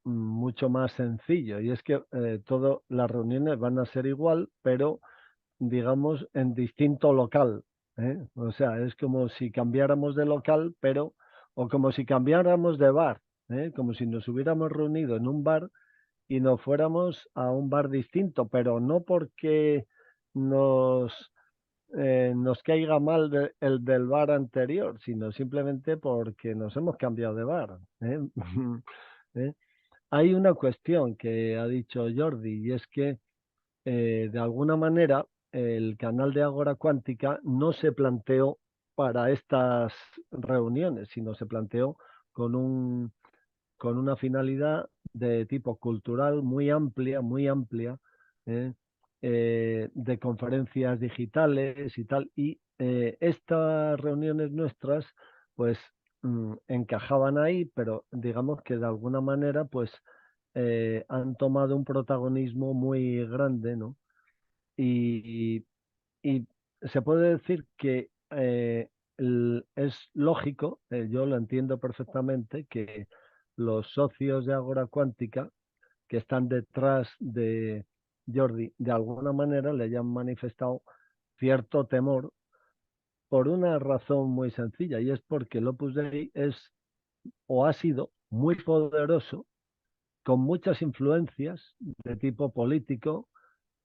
mucho más sencillo, y es que todas las reuniones van a ser igual, pero digamos en distinto local, ¿eh? O sea, es como si cambiáramos de local, pero, o como si cambiáramos de bar, ¿eh? Como si nos hubiéramos reunido en un bar y nos fuéramos a un bar distinto, pero no porque nos, nos caiga mal el del bar anterior, sino simplemente porque nos hemos cambiado de bar, ¿eh? ¿Eh? Hay una cuestión que ha dicho Jordi, y es que de alguna manera el canal de Ágora Cuántica no se planteó para estas reuniones, sino se planteó con con una finalidad de tipo cultural muy amplia, ¿eh? De conferencias digitales y tal. Y estas reuniones nuestras, pues encajaban ahí, pero digamos que de alguna manera, pues han tomado un protagonismo muy grande, ¿no? Y, y se puede decir que es lógico, yo lo entiendo perfectamente, que los socios de Agora Cuántica que están detrás de Jordi, de alguna manera le hayan manifestado cierto temor por una razón muy sencilla, y es porque el Opus Dei es o ha sido muy poderoso, con muchas influencias de tipo político,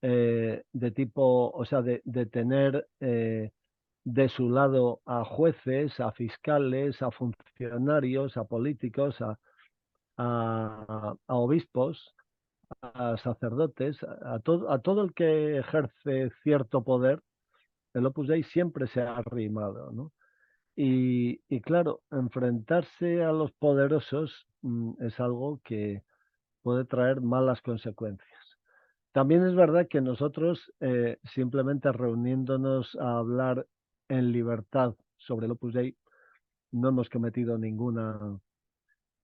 de tipo, o sea, de tener de su lado a jueces, a fiscales, a funcionarios, a políticos, a obispos, a sacerdotes, a todo el que ejerce cierto poder, el Opus Dei siempre se ha arrimado, ¿no? Y claro, enfrentarse a los poderosos es algo que puede traer malas consecuencias. También es verdad que nosotros, simplemente reuniéndonos a hablar en libertad sobre el Opus Dei, no hemos cometido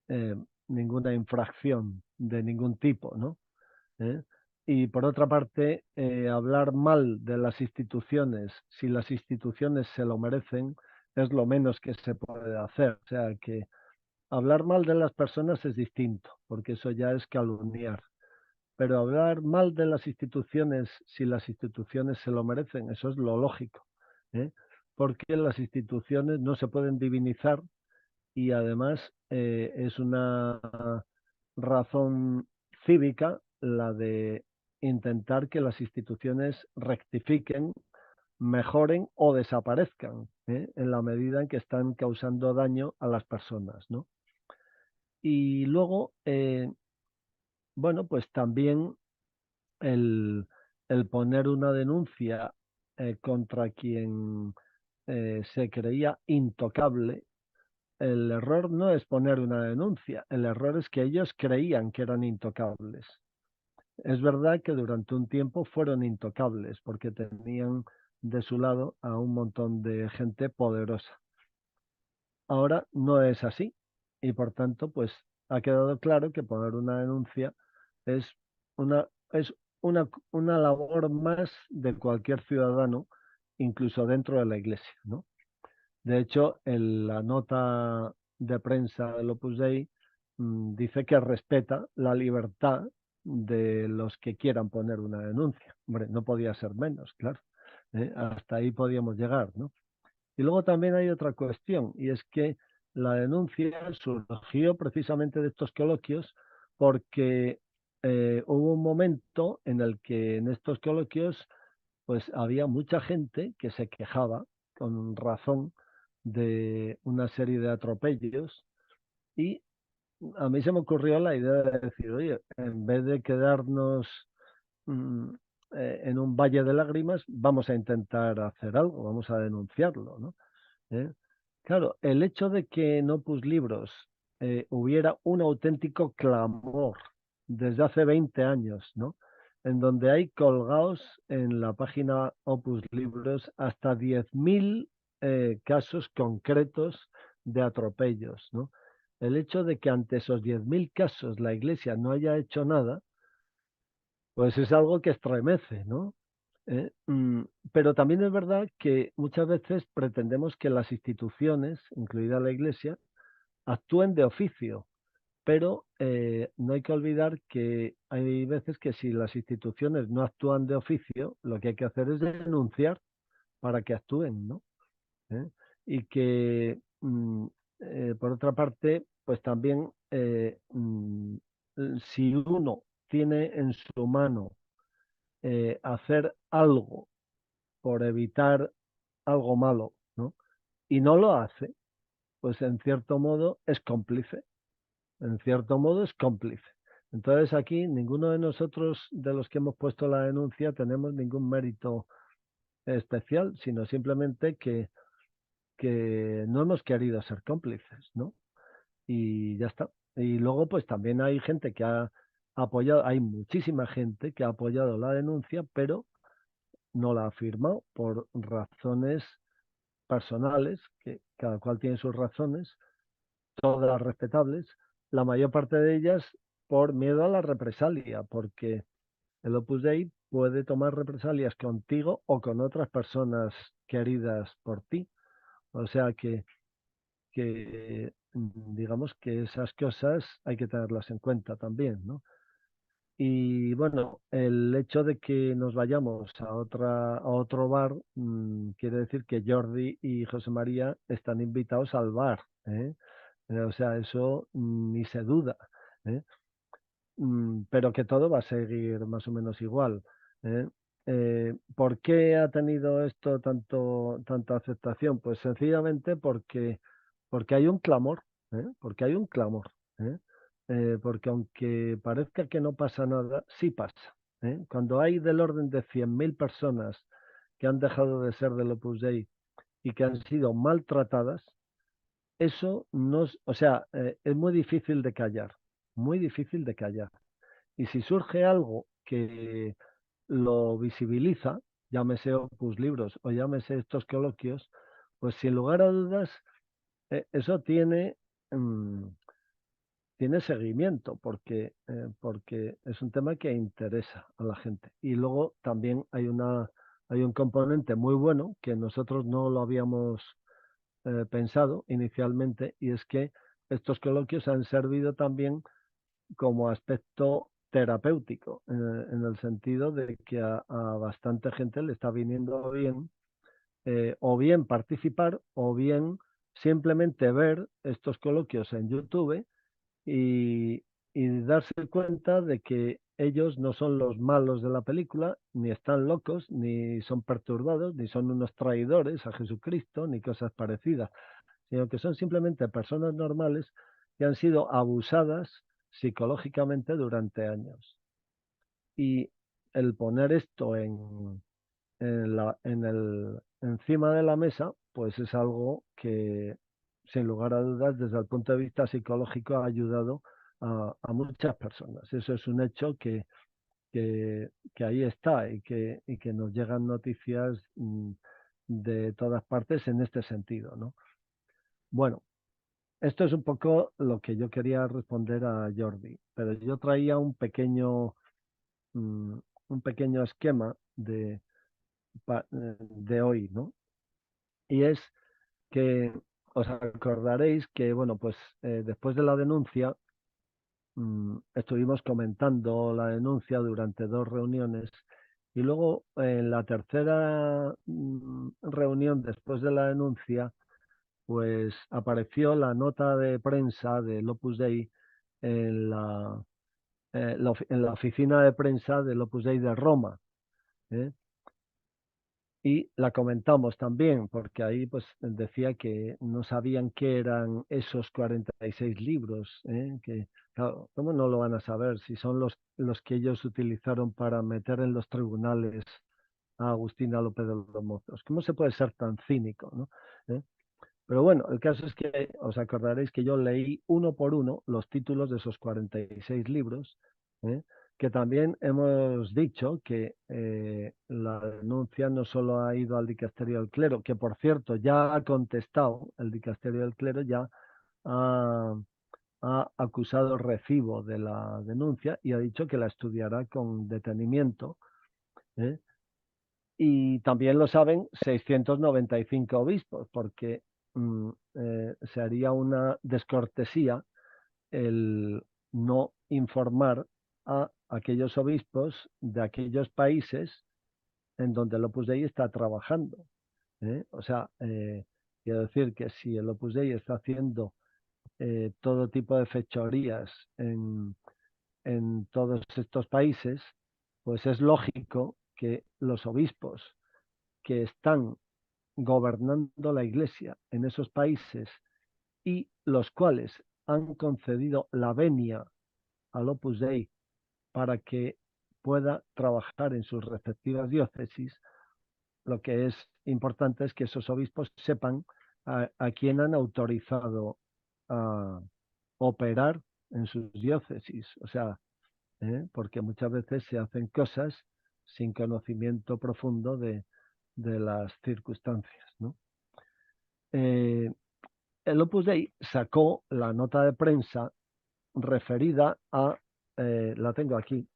eh, ninguna infracción de ningún tipo, ¿no? ¿Eh? Y por otra parte, hablar mal de las instituciones, si las instituciones se lo merecen, es lo menos que se puede hacer. O sea que hablar mal de las personas es distinto, porque eso ya es calumniar. Pero hablar mal de las instituciones, si las instituciones se lo merecen, eso es lo lógico, ¿eh? Porque las instituciones no se pueden divinizar, y además es una razón cívica la de intentar que las instituciones rectifiquen, mejoren o desaparezcan, ¿eh? En la medida en que están causando daño a las personas, ¿no? Y luego, bueno, pues también el, el poner una denuncia contra quien se creía intocable. El error no es poner una denuncia, el error es que ellos creían que eran intocables. Es verdad que durante un tiempo fueron intocables porque tenían de su lado a un montón de gente poderosa. Ahora no es así, y por tanto, pues ha quedado claro que poner una denuncia es es una labor más de cualquier ciudadano, incluso dentro de la Iglesia, ¿no? De hecho, en la nota de prensa del Opus Dei dice que respeta la libertad de los que quieran poner una denuncia. Hombre, no podía ser menos, claro. Hasta ahí podíamos llegar, ¿no? Y luego también hay otra cuestión, y es que la denuncia surgió precisamente de estos coloquios porque hubo un momento en el que en estos coloquios pues había mucha gente que se quejaba con razón de una serie de atropellos, y a mí se me ocurrió la idea de decir, oye, en vez de quedarnos mm, en un valle de lágrimas, vamos a intentar hacer algo, vamos a denunciarlo, ¿no? ¿Eh? Claro, el hecho de que en Opus Libros hubiera un auténtico clamor desde hace 20 años, ¿no? En donde hay colgados en la página Opus Libros hasta 10.000 casos concretos de atropellos, ¿no? El hecho de que ante esos 10.000 casos la Iglesia no haya hecho nada, pues es algo que estremece, ¿no? Eh, mm, pero también es verdad que muchas veces pretendemos que las instituciones, incluida la Iglesia, actúen de oficio, pero no hay que olvidar que hay veces que si las instituciones no actúan de oficio, lo que hay que hacer es denunciar para que actúen, ¿no? ¿Eh? Y que, por otra parte, pues también si uno tiene en su mano hacer algo por evitar algo malo, ¿no? Y no lo hace, pues en cierto modo es cómplice, en cierto modo es cómplice. Entonces aquí ninguno de nosotros, de los que hemos puesto la denuncia, tenemos ningún mérito especial, sino simplemente que no hemos querido ser cómplices, ¿no? Y ya está. Y luego, pues también hay gente que ha apoyado, hay muchísima gente que ha apoyado la denuncia, pero no la ha firmado por razones personales, que cada cual tiene sus razones, todas respetables, la mayor parte de ellas por miedo a la represalia, porque el Opus Dei puede tomar represalias contigo o con otras personas queridas por ti. O sea que digamos que esas cosas hay que tenerlas en cuenta también, ¿no? Y bueno, el hecho de que nos vayamos a otro bar quiere decir que Jordi y José María están invitados al bar, ¿eh? O sea, eso ni se duda, ¿eh? Pero que todo va a seguir más o menos igual, ¿eh? ¿Por qué ha tenido esto tanta aceptación? Pues sencillamente porque hay un clamor, ¿eh? Porque hay un clamor, ¿eh? Porque aunque parezca que no pasa nada, sí pasa, ¿eh? Cuando hay del orden de 100.000 personas que han dejado de ser del Opus Dei y que han sido maltratadas, eso no, o sea, es muy difícil de callar, muy difícil de callar. Y si surge algo que lo visibiliza, llámese Opus Libros o llámese estos coloquios, pues sin lugar a dudas, eso mm, tiene seguimiento porque es un tema que interesa a la gente. Y luego también hay un componente muy bueno que nosotros no lo habíamos pensado inicialmente, y es que estos coloquios han servido también como aspecto terapéutico, en el sentido de que a bastante gente le está viniendo bien o bien participar o bien simplemente ver estos coloquios en YouTube y, y darse cuenta de que ellos no son los malos de la película, ni están locos, ni son perturbados, ni son unos traidores a Jesucristo, ni cosas parecidas, sino que son simplemente personas normales que han sido abusadas psicológicamente durante años. Y el poner esto encima de la mesa, pues es algo que, sin lugar a dudas, desde el punto de vista psicológico ha ayudado a muchas personas. Eso es un hecho que ahí está y que nos llegan noticias de todas partes en este sentido, ¿no? Bueno, esto es un poco lo que yo quería responder a Jordi, pero yo traía mm, un pequeño esquema de hoy, ¿no? Y es que os acordaréis que, bueno, pues después de la denuncia, estuvimos comentando la denuncia durante dos reuniones y luego en la tercera reunión después de la denuncia, pues apareció la nota de prensa del Opus Dei en en la oficina de prensa del Opus Dei de Roma. ¿Eh? Y la comentamos también, porque ahí pues decía que no sabían qué eran esos 46 libros, ¿eh? Que, claro, ¿cómo no lo van a saber si son los que ellos utilizaron para meter en los tribunales a Agustina López de los Mozos? ¿Cómo se puede ser tan cínico, ¿no? ¿Eh? Pero bueno, el caso es que os acordaréis que yo leí uno por uno los títulos de esos 46 libros, ¿eh? Que también hemos dicho que la denuncia no solo ha ido al Dicasterio del Clero, que por cierto ya ha contestado, el Dicasterio del Clero ya ha, ha acusado recibo de la denuncia y ha dicho que la estudiará con detenimiento, ¿eh? Y también lo saben 695 obispos, porque se haría una descortesía el no informar a aquellos obispos de aquellos países en donde el Opus Dei está trabajando. O sea, quiero decir que si el Opus Dei está haciendo todo tipo de fechorías en todos estos países, pues es lógico que los obispos que están gobernando la Iglesia en esos países y los cuales han concedido la venia al Opus Dei para que pueda trabajar en sus respectivas diócesis, lo que es importante es que esos obispos sepan a quién han autorizado a operar en sus diócesis. O sea, porque muchas veces se hacen cosas sin conocimiento profundo de las circunstancias, ¿no? El Opus Dei sacó la nota de prensa referida a, la tengo aquí,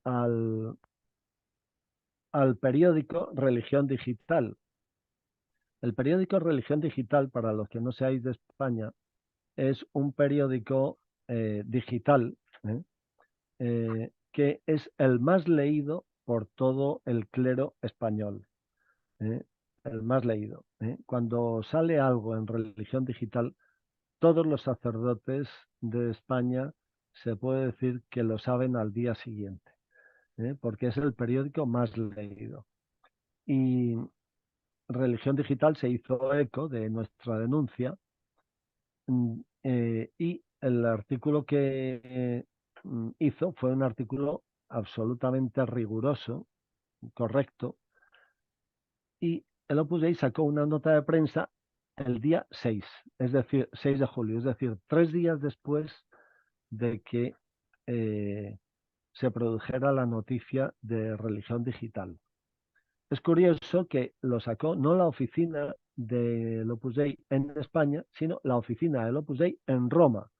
al, al periódico Religión Digital. El periódico Religión Digital, para los que no seáis de España, es un periódico digital que es el más leído por todo el clero español. El más leído. Cuando sale algo en Religión Digital, todos los sacerdotes de España se puede decir que lo saben al día siguiente, porque es el periódico más leído. Y Religión Digital se hizo eco de nuestra denuncia y el artículo que hizo fue un artículo absolutamente riguroso, correcto, y el Opus Dei sacó una nota de prensa el día 6, es decir, 6 de julio, es decir, 3 días después de que se produjera la noticia de Religión Digital. Es curioso que lo sacó no la oficina del Opus Dei en España, sino la oficina del Opus Dei en Roma.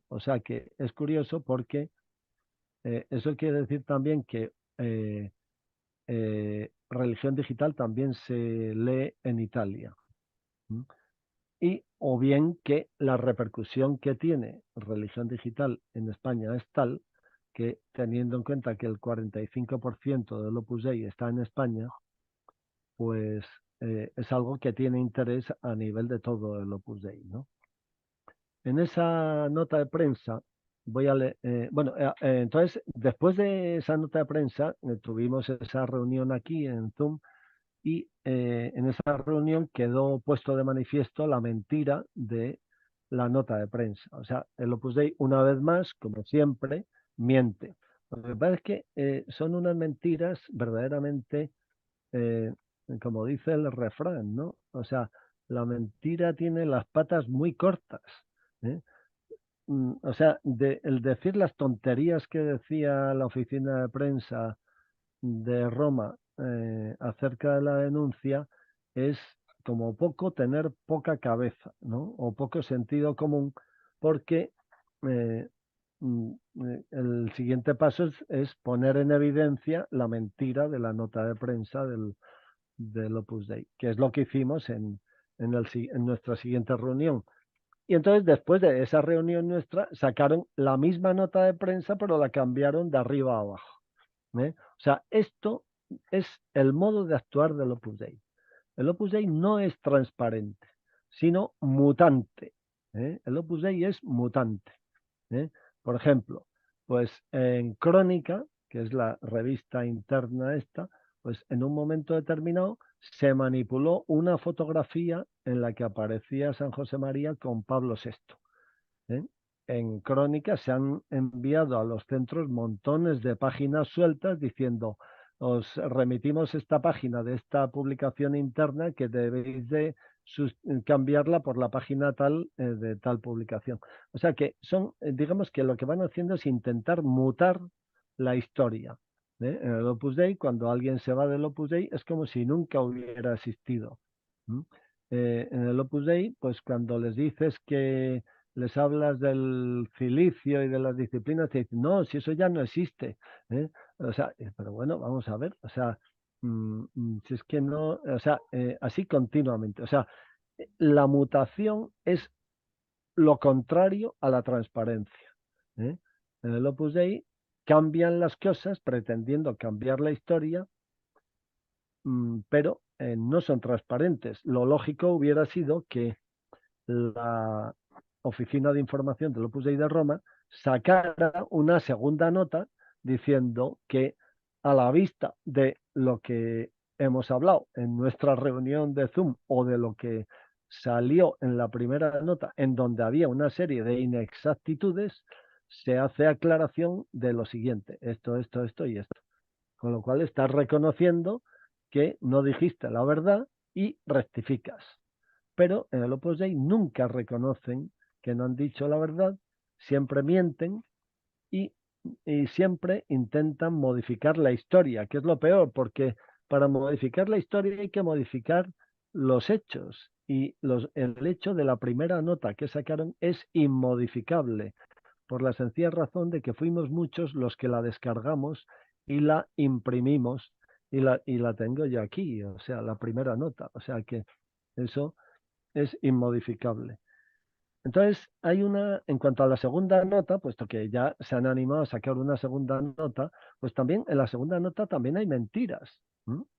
O sea que es curioso porque eso quiere decir también que Religión Digital también se lee en Italia. Y o bien que la repercusión que tiene Religión Digital en España es tal que, teniendo en cuenta que el 45% del Opus Dei está en España, pues es algo que tiene interés a nivel de todo el Opus Dei, ¿no? En esa nota de prensa voy a leer, entonces, después de esa nota de prensa, tuvimos esa reunión aquí en Zoom y en esa reunión quedó puesto de manifiesto la mentira de la nota de prensa. O sea, el Opus Dei, una vez más, como siempre, miente. Lo que pasa es que son unas mentiras verdaderamente, eh, como dice el refrán, ¿no? O sea, la mentira tiene las patas muy cortas. ¿eh? O sea, el decir las tonterías que decía la oficina de prensa de Roma acerca de la denuncia es como poco tener poca cabeza, ¿no? O poco sentido común, porque eh, el siguiente paso es poner en evidencia la mentira de la nota de prensa del Opus Dei, que es lo que hicimos en nuestra siguiente reunión. Y entonces, después de esa reunión nuestra, sacaron la misma nota de prensa, pero la cambiaron de arriba a abajo. O sea, esto es el modo de actuar del Opus Dei. El Opus Dei no es transparente, sino mutante. El Opus Dei es mutante. Por ejemplo, pues en Crónica, que es la revista interna esta, pues en un momento determinado se manipuló una fotografía en la que aparecía San José María con Pablo VI. En Crónica se han enviado a los centros montones de páginas sueltas diciendo: os remitimos esta página de esta publicación interna que debéis de cambiarla por la página tal de tal publicación. O sea que son, digamos que lo que van haciendo es intentar mutar la historia. En el Opus Dei, cuando alguien se va del Opus Dei, es como si nunca hubiera existido. En el Opus Dei, pues cuando les dices que les hablas del cilicio y de las disciplinas, te dicen, no, si eso ya no existe. O sea, pero bueno, vamos a ver, o sea, si es que no, o sea, así continuamente. O sea, la mutación es lo contrario a la transparencia. En el Opus Dei cambian las cosas pretendiendo cambiar la historia, pero no son transparentes. Lo lógico hubiera sido que la Oficina de Información del Opus Dei de Roma sacara una segunda nota diciendo que, a la vista de lo que hemos hablado en nuestra reunión de Zoom o de lo que salió en la primera nota, en donde había una serie de inexactitudes, se hace aclaración de lo siguiente: esto y esto. Con lo cual estás reconociendo que no dijiste la verdad y rectificas. Pero en el Opus Dei nunca reconocen que no han dicho la verdad, siempre mienten y, siempre intentan modificar la historia, que es lo peor, porque para modificar la historia hay que modificar los hechos, y el hecho de la primera nota que sacaron es inmodificable, por la sencilla razón de que fuimos muchos los que la descargamos y la imprimimos, y la tengo yo aquí, o sea, la primera nota, o sea que eso es inmodificable. Entonces, en cuanto a la segunda nota, puesto que ya se han animado a sacar una segunda nota, pues también en la segunda nota también hay mentiras.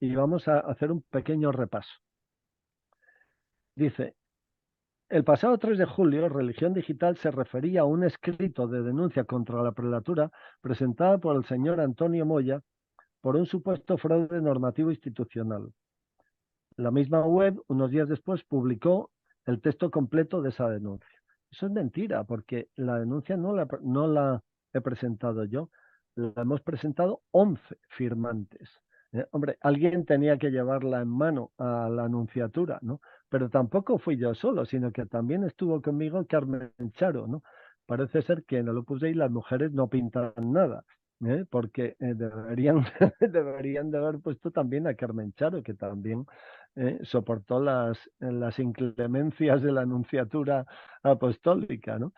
Y vamos a hacer un pequeño repaso. Dice: el pasado 3 de julio, Religión Digital se refería a un escrito de denuncia contra la prelatura presentada por el señor Antonio Moya por un supuesto fraude normativo institucional. La misma web, unos días después, publicó el texto completo de esa denuncia. Eso es mentira, porque la denuncia no la he presentado yo, la hemos presentado 11 firmantes. Hombre, alguien tenía que llevarla en mano a la anunciatura, ¿no? Pero tampoco fui yo solo, sino que también estuvo conmigo Carmen Charo, ¿no? Parece ser que en el Opus Dei las mujeres no pintan nada, porque deberían, deberían de haber puesto también a Carmen Charo, que también soportó las inclemencias de la anunciatura apostólica, ¿no?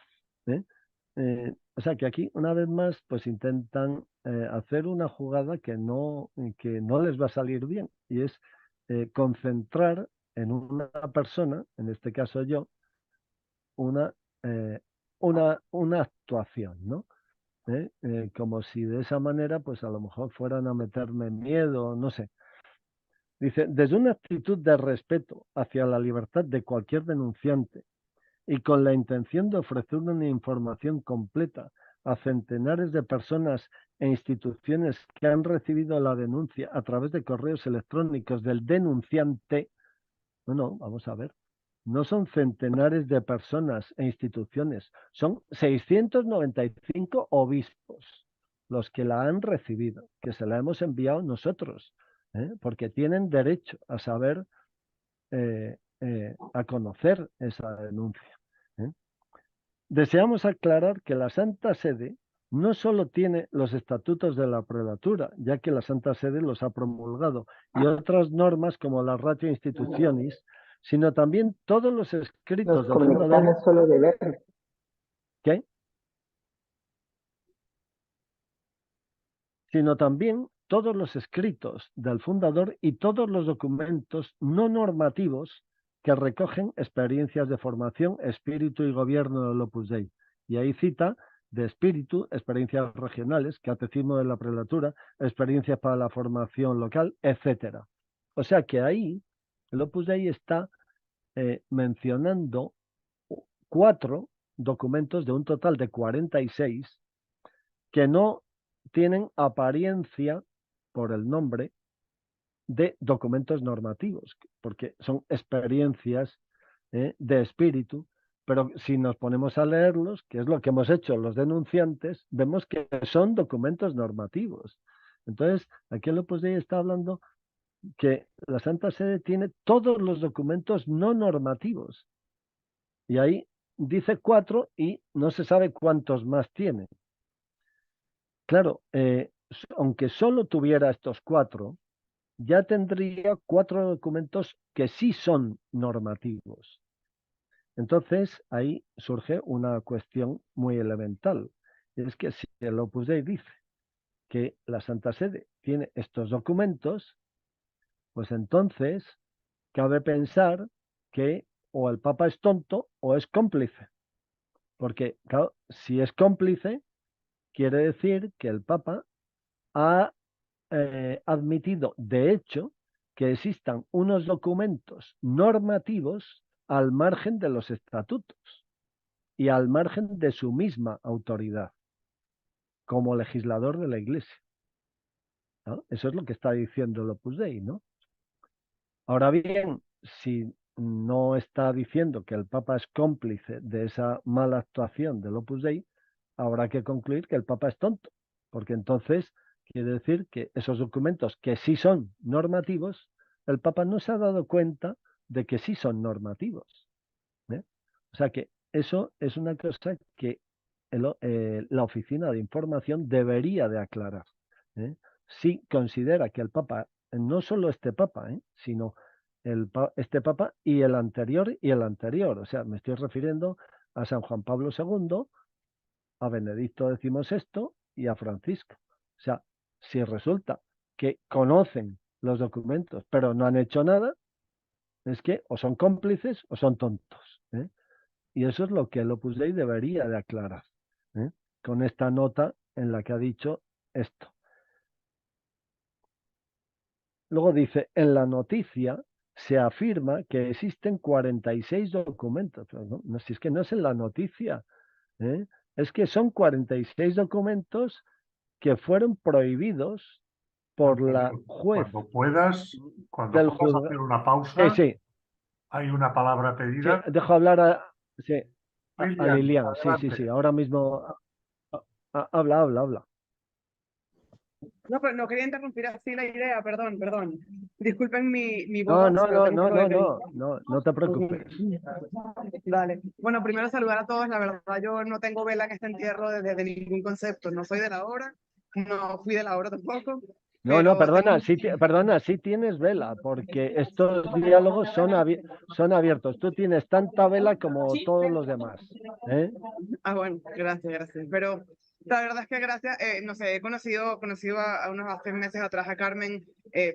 O sea que aquí, una vez más, pues intentan hacer una jugada que no les va a salir bien, y es concentrar en una persona, en este caso yo, una, eh, una actuación, ¿no? Como si de esa manera, pues a lo mejor fueran a meterme miedo, no sé. Dice: desde una actitud de respeto hacia la libertad de cualquier denunciante y con la intención de ofrecer una información completa a centenares de personas e instituciones que han recibido la denuncia a través de correos electrónicos del denunciante. No, vamos a ver. No son centenares de personas e instituciones, son 695 obispos los que la han recibido, que se la hemos enviado nosotros, porque tienen derecho a saber, a conocer esa denuncia. Deseamos aclarar que la Santa Sede no solo tiene los estatutos de la prelatura, ya que la Santa Sede los ha promulgado, y otras normas como la Ratio Institutionis, sino también todos los escritos Nos del fundador. conectamos solo de ver. ¿Qué? Sino también todos los escritos del fundador y todos los documentos no normativos que recogen experiencias de formación, espíritu y gobierno del Opus Dei. Y ahí cita de espíritu, experiencias regionales, catecismo de la prelatura, experiencias para la formación local, etcétera. O sea que ahí el Opus Dei está mencionando 4 documentos de un total de 46 que no tienen apariencia, por el nombre, de documentos normativos, porque son experiencias de espíritu, pero si nos ponemos a leerlos, que es lo que hemos hecho los denunciantes, vemos que son documentos normativos. Entonces, aquí el Opus Dei está hablando que la Santa Sede tiene todos los documentos no normativos, y ahí dice 4 y no se sabe cuántos más tiene. Claro, aunque solo tuviera estos 4, ya tendría 4 documentos que sí son normativos. Entonces, ahí surge una cuestión muy elemental. Es que si el Opus Dei dice que la Santa Sede tiene estos documentos, pues entonces cabe pensar que o el Papa es tonto o es cómplice. Porque, claro, si es cómplice, quiere decir que el Papa ha admitido, de hecho, que existan unos documentos normativos al margen de los estatutos y al margen de su misma autoridad como legislador de la Iglesia, ¿no? Eso es lo que está diciendo el Opus Dei, ¿no? Ahora bien, si no está diciendo que el Papa es cómplice de esa mala actuación del Opus Dei, habrá que concluir que el Papa es tonto, porque entonces quiere decir que esos documentos que sí son normativos, el Papa no se ha dado cuenta de que sí son normativos, ¿eh? O sea que eso es una cosa que la Oficina de Información debería de aclarar, ¿eh? Si considera que el Papa, no solo este Papa, sino este Papa y el anterior, o sea, me estoy refiriendo a San Juan Pablo II, a Benedicto XVI y a Francisco. O sea, si resulta que conocen los documentos pero no han hecho nada, es que o son cómplices o son tontos, ¿eh? Y eso es lo que el Opus Dei debería de aclarar, ¿eh? Con esta nota en la que ha dicho esto. Luego dice, en la noticia se afirma que existen 46 documentos. No, no, si es que no es en la noticia, ¿eh? Es que son 46 documentos que fueron prohibidos por la juez Cuando puedas, cuando del puedas juzgado. hacer una Sí, pausa, sí, hay una palabra sí, pedida. dejo hablar sí, a Lilian, Lilian. Sí, sí, adelante. sí, ahora mismo habla, habla, habla. No, pero no quería interrumpir así la idea, perdón, perdón. Disculpen mi No, voz, no, pero no, tengo un no, poco de no, gripe. no, no, no te Ok. preocupes. Dale. Bueno, primero saludar a todos. La verdad, yo no tengo vela en este entierro desde ningún concepto. No soy de la obra, no fui de la obra tampoco, No, no, pero tengo... perdona, sí tienes vela, porque estos diálogos son abiertos. Tú tienes tanta vela como todos los demás, ¿eh? Ah, bueno, gracias, gracias. Pero la verdad es que gracias, no sé, he conocido a unos hace meses atrás a Carmen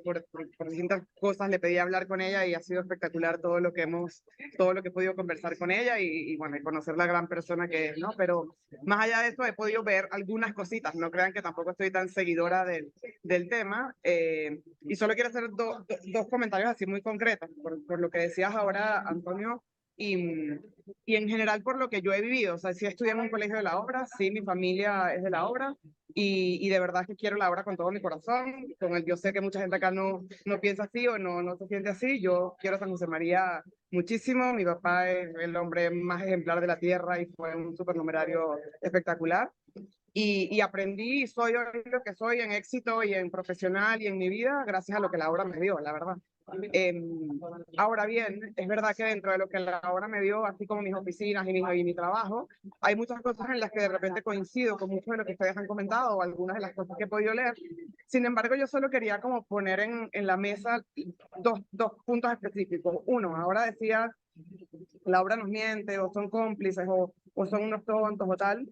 por distintas cosas, le pedí hablar con ella y ha sido espectacular todo lo que he podido conversar con ella y bueno, y conocer la gran persona que es, ¿no? Pero más allá de eso he podido ver algunas cositas, no crean que tampoco estoy tan seguidora del tema y solo quiero hacer dos comentarios así muy concretos por lo que decías ahora, Antonio. Y, y en general por lo que yo he vivido, o sea, sí estudié en un colegio de la obra, sí, mi familia es de la obra y de verdad que quiero la obra con todo mi corazón, yo sé que mucha gente acá no piensa así o no se siente así, yo quiero San José María muchísimo, mi papá es el hombre más ejemplar de la tierra y fue un supernumerario espectacular. Y aprendí y soy hoy lo que soy en éxito y en profesional y en mi vida gracias a lo que la obra me dio, la verdad. Eh, Ahora bien, es verdad que dentro de lo que la obra me dio, así como mis oficinas y mi trabajo, hay muchas cosas en las que de repente coincido con mucho de lo que ustedes han comentado o algunas de las cosas que he podido leer. Sin embargo, yo solo quería como poner en la mesa dos puntos específicos. Uno, ahora decía, la obra nos miente o son cómplices o son unos tontos o tal.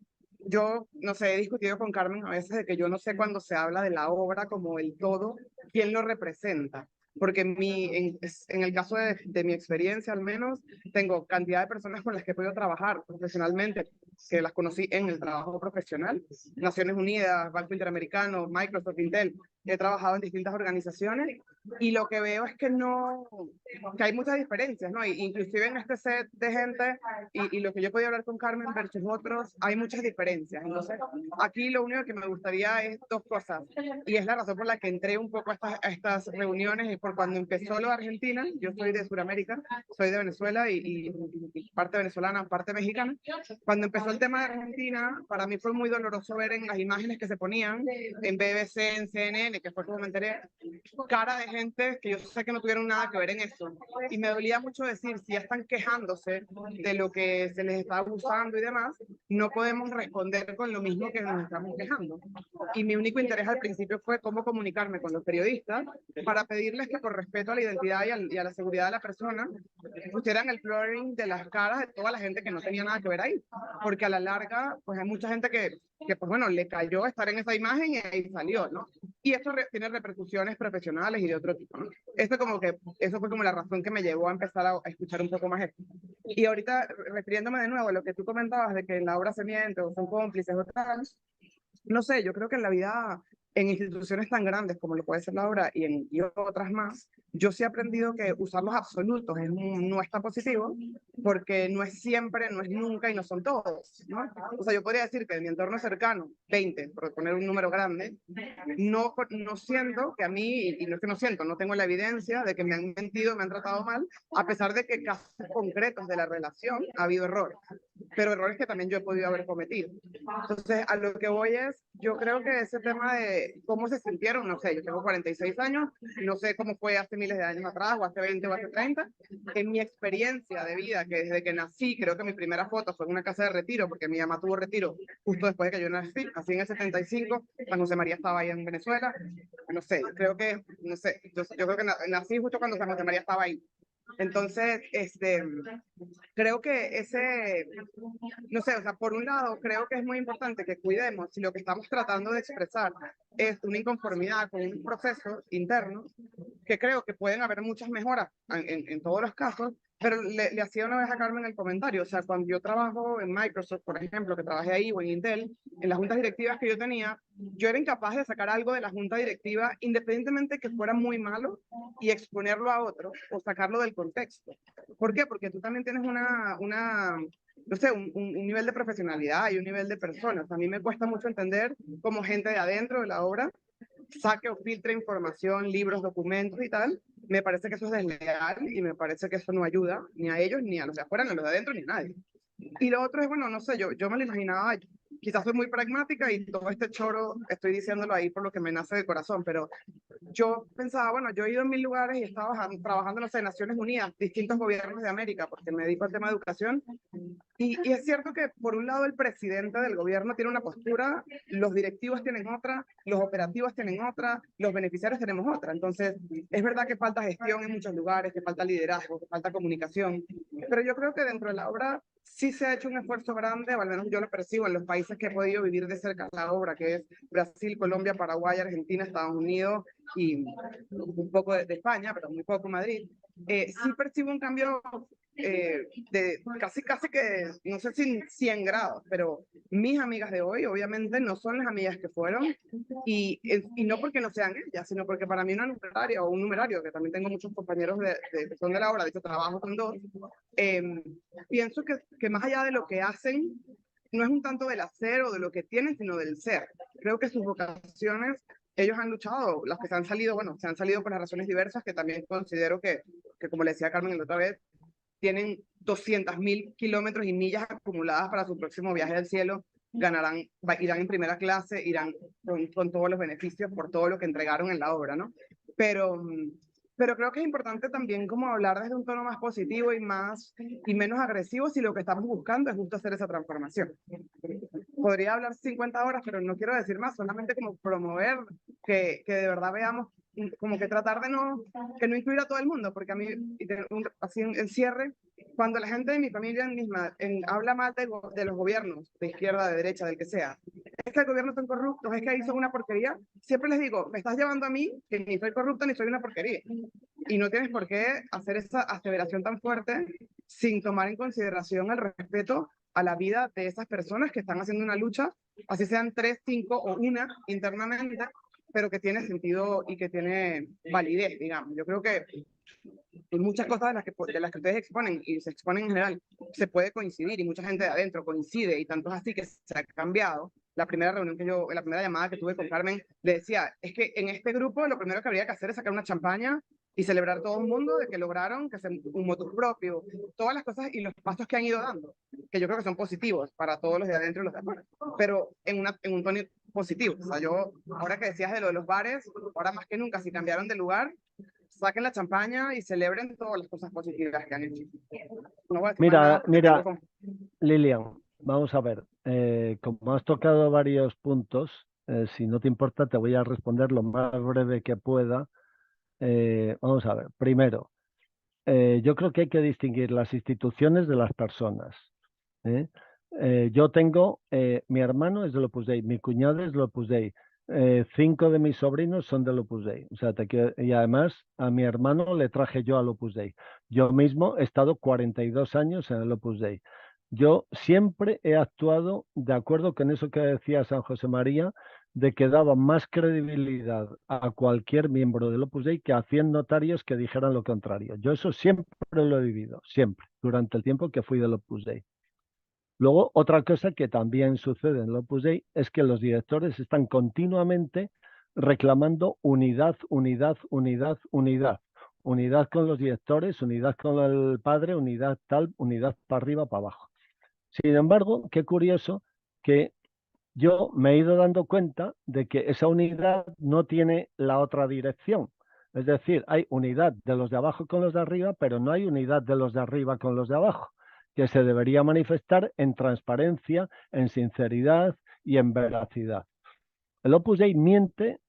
Yo, no sé, he discutido con Carmen a veces de que yo no sé cuando se habla de la obra como el todo, quién lo representa. Porque en el caso de mi experiencia al menos, tengo cantidad de personas con las que he podido trabajar profesionalmente, que las conocí en el trabajo profesional, Naciones Unidas, Banco Interamericano, Microsoft, Intel, he trabajado en distintas organizaciones y lo que veo es que que hay muchas diferencias, ¿no? Inclusive en este set de gente y lo que yo podía hablar con Carmen versus otros, hay muchas diferencias. Entonces, aquí lo único que me gustaría es dos cosas, y es la razón por la que entré un poco a estas reuniones, y por cuando empezó lo de Argentina, yo soy de Sudamérica, soy de Venezuela y parte venezolana, parte mexicana. Cuando empezó el tema de Argentina, para mí fue muy doloroso ver en las imágenes que se ponían en BBC, en CNN, que fue como me enteré, cara de gente que yo sé que no tuvieron nada que ver en eso. Y me dolía mucho decir, si ya están quejándose de lo que se les está abusando y demás, no podemos responder con lo mismo que nos estamos quejando. Y mi único interés al principio fue cómo comunicarme con los periodistas para pedirles que por respeto a la identidad y a la seguridad de la persona, pusieran el blurring de las caras de toda la gente que no tenía nada que ver ahí. Porque a la larga, pues hay mucha gente que pues bueno, le cayó estar en esa imagen y ahí salió, ¿no? Y esto tiene repercusiones profesionales y de otro tipo, ¿no? Eso fue como la razón que me llevó a empezar a escuchar un poco más esto. Y ahorita, refiriéndome de nuevo a lo que tú comentabas de que en la obra se miente o son cómplices o tal, no sé, yo creo que en la vida, en instituciones tan grandes como lo puede ser la obra y otras más, yo sí he aprendido que usar los absolutos no es tan positivo, porque no es siempre, no es nunca y no son todos, ¿no? O sea, yo podría decir que en mi entorno cercano, 20, por poner un número grande, no siento que a mí, y no es que no siento, no tengo la evidencia de que me han mentido, me han tratado mal, a pesar de que en casos concretos de la relación ha habido errores, pero errores que también yo he podido haber cometido. Entonces, a lo que voy es, yo creo que ese tema de cómo se sintieron, no sé, yo tengo 46 años, no sé cómo fue hace miles de años atrás, o hace 20 o hace 30, en mi experiencia de vida, que desde que nací, creo que mi primera foto fue en una casa de retiro, porque mi mamá tuvo retiro justo después de que yo nací en el 75, cuando José María estaba ahí en Venezuela, no sé, creo que, no sé, yo creo que nací justo cuando San José María estaba ahí. Entonces, creo que no sé, o sea, por un lado, creo que es muy importante que cuidemos si lo que estamos tratando de expresar es una inconformidad con un proceso interno, que creo que pueden haber muchas mejoras en todos los casos, pero le hacía una vez a Carmen el comentario, o sea, cuando yo trabajo en Microsoft, por ejemplo, que trabajé ahí, o en Intel, en las juntas directivas que yo tenía, yo era incapaz de sacar algo de la junta directiva, independientemente que fuera muy malo, y exponerlo a otro, o sacarlo del contexto. ¿Por qué? Porque tú también tienes no sé, un nivel de profesionalidad y un nivel de personas. A mí me cuesta mucho entender cómo gente de adentro de la obra saque o filtre información, libros, documentos y tal. Me parece que eso es desleal y me parece que eso no ayuda ni a ellos, ni a los de afuera, ni a los de adentro, ni a nadie. Y lo otro es, bueno, no sé, yo me lo imaginaba, quizás soy muy pragmática y todo este choro estoy diciéndolo ahí por lo que me nace del corazón, pero yo pensaba, bueno, yo he ido en 1000 lugares y he estado trabajando, no sé, en Naciones Unidas, distintos gobiernos de América, porque me dedico al tema de educación, y es cierto que por un lado el presidente del gobierno tiene una postura, los directivos tienen otra, los operativos tienen otra, los beneficiarios tenemos otra. Entonces, es verdad que falta gestión en muchos lugares, que falta liderazgo, que falta comunicación, pero yo creo que dentro de la obra sí se ha hecho un esfuerzo grande, o al menos yo lo percibo en los países que he podido vivir de cerca la obra, que es Brasil, Colombia, Paraguay, Argentina, Estados Unidos y un poco de España, pero muy poco Madrid. Sí percibo un cambio de casi que, no sé si 100 grados, pero mis amigas de hoy obviamente no son las amigas que fueron, y no porque no sean ellas, sino porque para mí una numeraria o un numerario, que también tengo muchos compañeros que son de la obra, de hecho trabajo con dos, pienso que más allá de lo que hacen, no es un tanto del hacer o de lo que tienen, sino del ser. Creo que sus vocaciones, ellos han luchado, las que se han salido, bueno, se han salido por las razones diversas, que también considero que como le decía Carmen la otra vez, tienen 200.000 kilómetros y millas acumuladas para su próximo viaje al cielo, irán en primera clase, irán con todos los beneficios por todo lo que entregaron en la obra, ¿no? Pero creo que es importante también como hablar desde un tono más positivo y menos agresivo si lo que estamos buscando es justo hacer esa transformación. Podría hablar 50 horas, pero no quiero decir más, solamente como promover que de verdad veamos, como que tratar de que no incluir a todo el mundo, porque a mí, así en cierre, cuando la gente de mi familia misma habla mal de los gobiernos, de izquierda, de derecha, del que sea, es que el gobierno está corrupto, es que ahí son una porquería, siempre les digo, me estás llevando a mí, que ni soy corrupta ni soy una porquería. Y no tienes por qué hacer esa aseveración tan fuerte sin tomar en consideración el respeto a la vida de esas personas que están haciendo una lucha, así sean 3, 5 o 1 internamente, pero que tiene sentido y que tiene validez, digamos. Yo creo que hay muchas cosas de las que ustedes exponen y se exponen en general, se puede coincidir y mucha gente de adentro coincide, y tanto es así que se ha cambiado. La primera reunión la primera llamada que tuve con Carmen, le decía, es que en este grupo lo primero que habría que hacer es sacar una champaña y celebrar todo el mundo de que lograron que un motus propio, todas las cosas y los pasos que han ido dando, que yo creo que son positivos para todos los de adentro y los de afuera, pero en un tono positivo. O sea, yo, ahora que decías de lo de los bares, ahora más que nunca, si cambiaron de lugar, saquen la champaña y celebren todas las cosas positivas que han hecho. No voy a decir más nada porque Mira, tengo Lilian, vamos a ver. Como has tocado varios puntos, si no te importa, te voy a responder lo más breve que pueda. Vamos a ver. Primero, yo creo que hay que distinguir las instituciones de las personas. Yo tengo, mi hermano es del Opus Dei, mi cuñado es del Opus Dei, 5 de mis sobrinos son del Opus Dei. O sea, y además a mi hermano le traje yo al Opus Dei. Yo mismo he estado 42 años en el Opus Dei. Yo siempre he actuado de acuerdo con eso que decía San José María, de que daba más credibilidad a cualquier miembro del Opus Dei que a 100 notarios que dijeran lo contrario. Yo eso siempre lo he vivido, siempre, durante el tiempo que fui del Opus Dei. Luego, otra cosa que también sucede en el Opus Dei es que los directores están continuamente reclamando unidad, unidad, unidad, unidad. Unidad con los directores, unidad con el padre, unidad tal, unidad para arriba, para abajo. Sin embargo, qué curioso que yo me he ido dando cuenta de que esa unidad no tiene la otra dirección. Es decir, hay unidad de los de abajo con los de arriba, pero no hay unidad de los de arriba con los de abajo, que se debería manifestar en transparencia, en sinceridad y en veracidad. El Opus Dei miente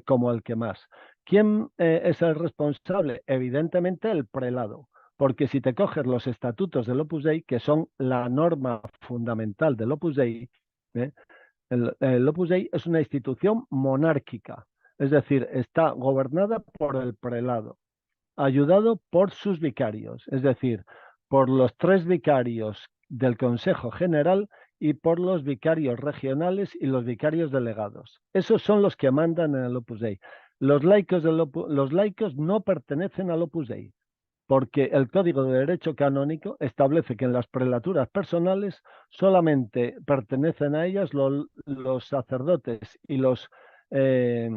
como el que más. ¿Quién es el responsable? Evidentemente el prelado, porque si te coges los estatutos del Opus Dei, que son la norma fundamental del Opus Dei, el Opus Dei es una institución monárquica, es decir, está gobernada por el prelado, ayudado por sus vicarios, es decir, por los 3 vicarios del Consejo General y por los vicarios regionales y los vicarios delegados. Esos son los que mandan en el Opus Dei. Los laicos no pertenecen al Opus Dei, porque el Código de Derecho Canónico establece que en las prelaturas personales solamente pertenecen a ellas los sacerdotes eh,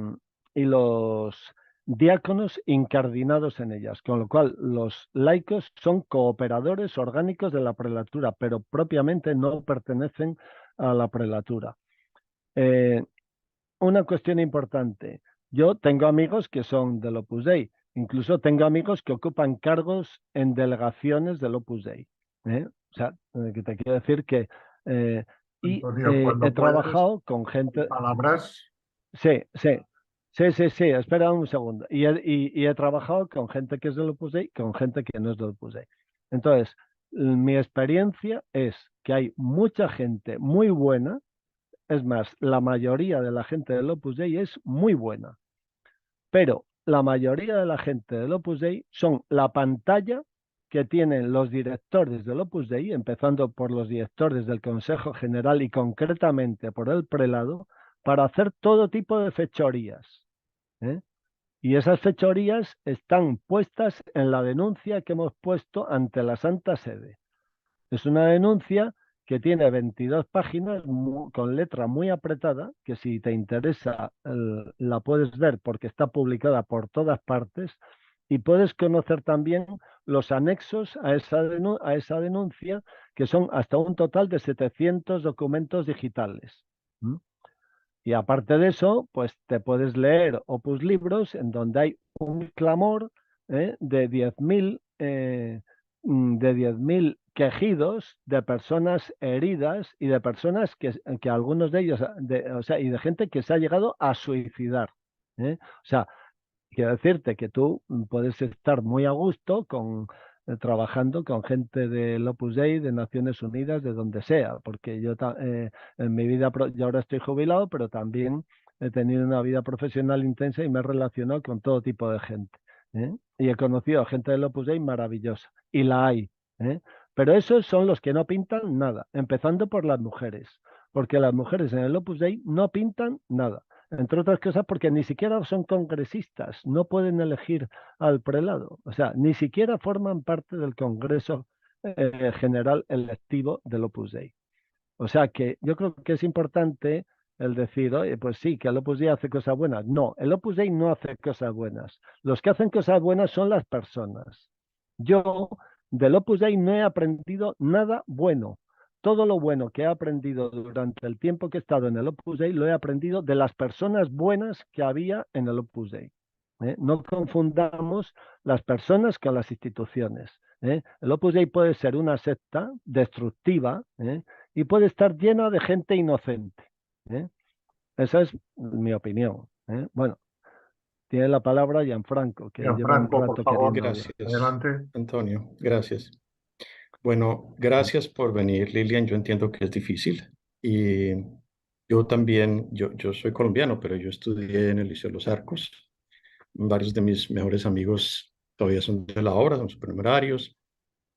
y los diáconos incardinados en ellas, con lo cual los laicos son cooperadores orgánicos de la prelatura, pero propiamente no pertenecen a la prelatura. Una cuestión importante. Yo tengo amigos que son del Opus Dei, incluso tengo amigos que ocupan cargos en delegaciones del Opus Dei. O sea, que te quiero decir que Antonio, cuando he trabajado con gente. palabras. Sí, sí. Sí, espera un segundo. Y he trabajado con gente que es del Opus Dei, con gente que no es del Opus Dei. Entonces, mi experiencia es que hay mucha gente muy buena. Es más, la mayoría de la gente del Opus Dei es muy buena, pero la mayoría de la gente del Opus Dei son la pantalla que tienen los directores del Opus Dei, empezando por los directores del Consejo General y concretamente por el prelado, para hacer todo tipo de fechorías. Y esas fechorías están puestas en la denuncia que hemos puesto ante la Santa Sede. Es una denuncia que tiene 22 páginas con letra muy apretada, que si te interesa la puedes ver porque está publicada por todas partes y puedes conocer también los anexos a esa denuncia, que son hasta un total de 700 documentos digitales. Y aparte de eso, pues te puedes leer Opus Libros, en donde hay un clamor de 10.000 quejidos de personas heridas y de personas que algunos de ellos, o sea, y de gente que se ha llegado a suicidar. O sea, quiero decirte que tú puedes estar muy a gusto trabajando con gente del Opus Dei, de Naciones Unidas, de donde sea, porque yo en mi vida, yo ahora estoy jubilado, pero también he tenido una vida profesional intensa y me he relacionado con todo tipo de gente. Y he conocido a gente del Opus Dei maravillosa, y la hay. Pero esos son los que no pintan nada, empezando por las mujeres, porque las mujeres en el Opus Dei no pintan nada. Entre otras cosas porque ni siquiera son congresistas, no pueden elegir al prelado, o sea, ni siquiera forman parte del Congreso General Electivo del Opus Dei. O sea que yo creo que es importante el decir, oye, pues sí, que el Opus Dei hace cosas buenas. No, el Opus Dei no hace cosas buenas. Los que hacen cosas buenas son las personas. Yo del Opus Dei no he aprendido nada bueno. Todo lo bueno que he aprendido durante el tiempo que he estado en el Opus Dei lo he aprendido de las personas buenas que había en el Opus Dei. No confundamos las personas con las instituciones. El Opus Dei puede ser una secta destructiva y puede estar llena de gente inocente. Esa es mi opinión. Bueno, tiene la palabra Gianfranco, que lleva un Gianfranco, por rato favor. queriendo hablar. Gracias, Adelante. Antonio. Gracias. Bueno, gracias por venir, Lilian. Yo entiendo que es difícil y Yo también, yo soy colombiano, pero yo estudié en el Liceo Los Arcos. Varios de mis mejores amigos todavía son de la obra, son supernumerarios.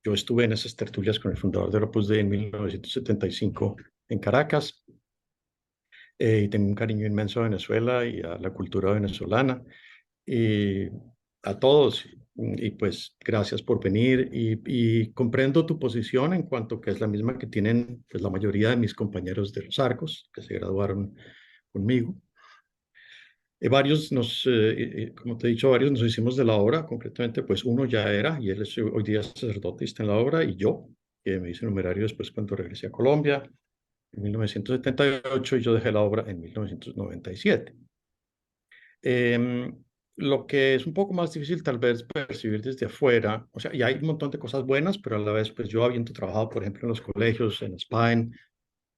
Yo estuve en esas tertulias con el fundador del Opus Dei en 1975 en Caracas, y tengo un cariño inmenso a Venezuela y a la cultura venezolana y a todos. Y pues gracias por venir y comprendo tu posición en cuanto que es la misma que tienen pues la mayoría de mis compañeros de los Arcos que se graduaron conmigo. Varios como te he dicho, varios nos hicimos de la obra, concretamente pues uno ya era y él es hoy día sacerdote y está en la obra, y yo, que me hice numerario después cuando regresé a Colombia en 1978 y yo dejé la obra en 1997. Lo que es un poco más difícil tal vez percibir desde afuera, o sea, y hay un montón de cosas buenas, pero a la vez, pues yo habiendo trabajado, por ejemplo, en los colegios, en España,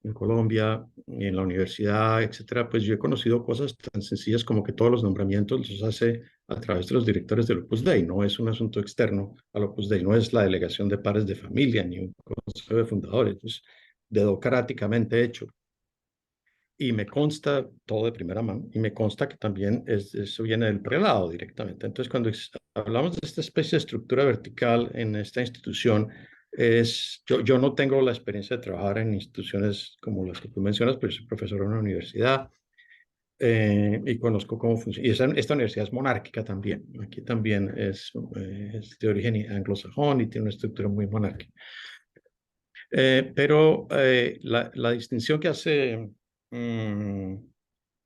en Colombia, en la universidad, etcétera, pues yo he conocido cosas tan sencillas como que todos los nombramientos los hace a través de los directores del Opus Dei, no es un asunto externo al Opus Dei, no es la delegación de padres de familia ni un consejo de fundadores, es dedocráticamente hecho. Y me consta todo de primera mano, y me consta que también eso viene del prelado directamente. Entonces, cuando hablamos de esta especie de estructura vertical en esta institución, yo no tengo la experiencia de trabajar en instituciones como las que tú mencionas, pero soy profesor en una universidad, y conozco cómo funciona. Y esta universidad es monárquica también. Aquí también es de origen anglosajón y tiene una estructura muy monárquica. Pero la distinción que hace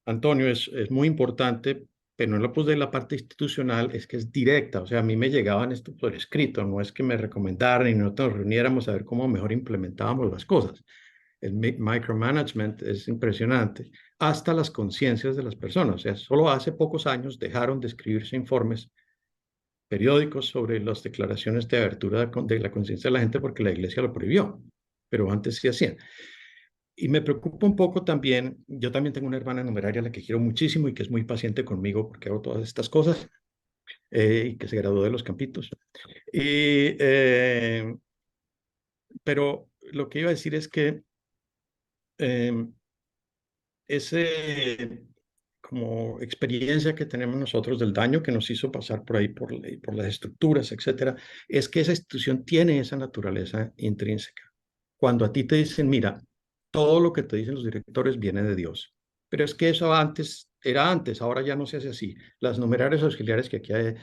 Antonio es muy importante, pero no lo puse de la parte institucional, es que es directa. O sea, a mí me llegaban esto por escrito, no es que me recomendaran y nosotros nos reuniéramos a ver cómo mejor implementábamos las cosas. El micromanagement es impresionante, hasta las conciencias de las personas. O sea, solo hace pocos años dejaron de escribirse informes periódicos sobre las declaraciones de abertura de la conciencia de la gente porque la iglesia lo prohibió, pero antes sí hacían. Y me preocupa un poco también, yo también tengo una hermana numeraria a la que quiero muchísimo y que es muy paciente conmigo porque hago todas estas cosas, y que se graduó de los Campitos. Y, pero lo que iba a decir es que eh, ese como experiencia que tenemos nosotros del daño que nos hizo pasar por ahí, por las estructuras, etcétera, es que esa institución tiene esa naturaleza intrínseca. Cuando a ti te dicen, mira, todo lo que te dicen los directores viene de Dios, pero es que eso antes era antes, ahora ya no se hace así. Las numerarias auxiliares que aquí hay,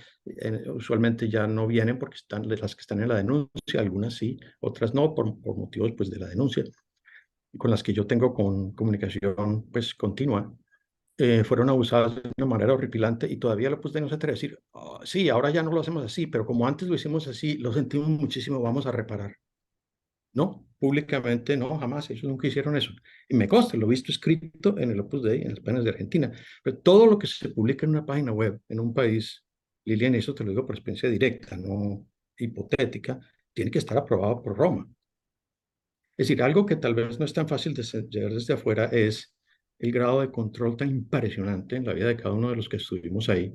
usualmente ya no vienen porque están las que están en la denuncia, algunas sí, otras no, por motivos pues de la denuncia, con las que yo tengo comunicación pues continua. Fueron abusadas de una manera horripilante y todavía lo pues de no se atreve a decir, "Oh, sí, ahora ya no lo hacemos así, pero como antes lo hicimos así, lo sentimos muchísimo, vamos a reparar". No, públicamente no, jamás, ellos nunca hicieron eso. Y me consta, lo he visto escrito en el Opus Dei, en las páginas de Argentina, pero todo lo que se publica en una página web, en un país, Lilian, y eso te lo digo por experiencia directa, no hipotética, tiene que estar aprobado por Roma. Es decir, algo que tal vez no es tan fácil de llegar desde afuera es el grado de control tan impresionante en la vida de cada uno de los que estuvimos ahí,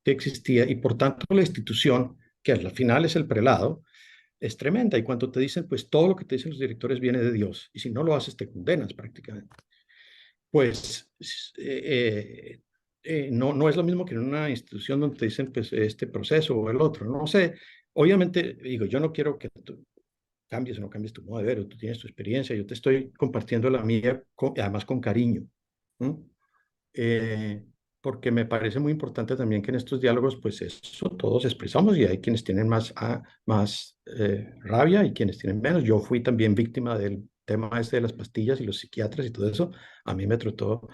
que existía, y por tanto la institución, que al final es el prelado, es tremenda. Y cuando te dicen, pues todo lo que te dicen los directores viene de Dios, y si no lo haces te condenas prácticamente. Pues no es lo mismo que en una institución donde te dicen, pues este proceso o el otro, no sé. Obviamente, digo, yo no quiero que tú cambies o no cambies tu modo de ver, tú tienes tu experiencia, yo te estoy compartiendo la mía, además con cariño. ¿No? eh, Porque me parece muy importante también que en estos diálogos, pues eso todos expresamos, y hay quienes tienen más rabia y quienes tienen menos. Yo fui también víctima del tema este de las pastillas y los psiquiatras y todo eso. A mí me trató,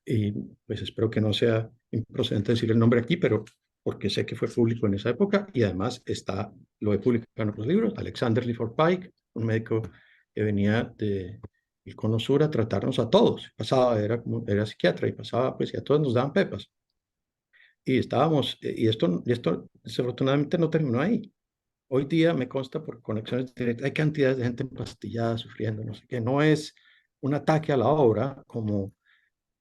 y pues espero que no sea improcedente decir el nombre aquí, pero porque sé que fue público en esa época y además lo he publicado en otros libros. Alexander Clifford Pike, un médico que venía de el Cono Sur a tratarnos a todos. Pasaba, era psiquiatra y pasaba, pues, y a todos nos daban pepas. Y estábamos, y esto desafortunadamente no terminó ahí. Hoy día me consta por conexiones directas, hay cantidades de gente empastillada, sufriendo, no sé qué. No es un ataque a la obra como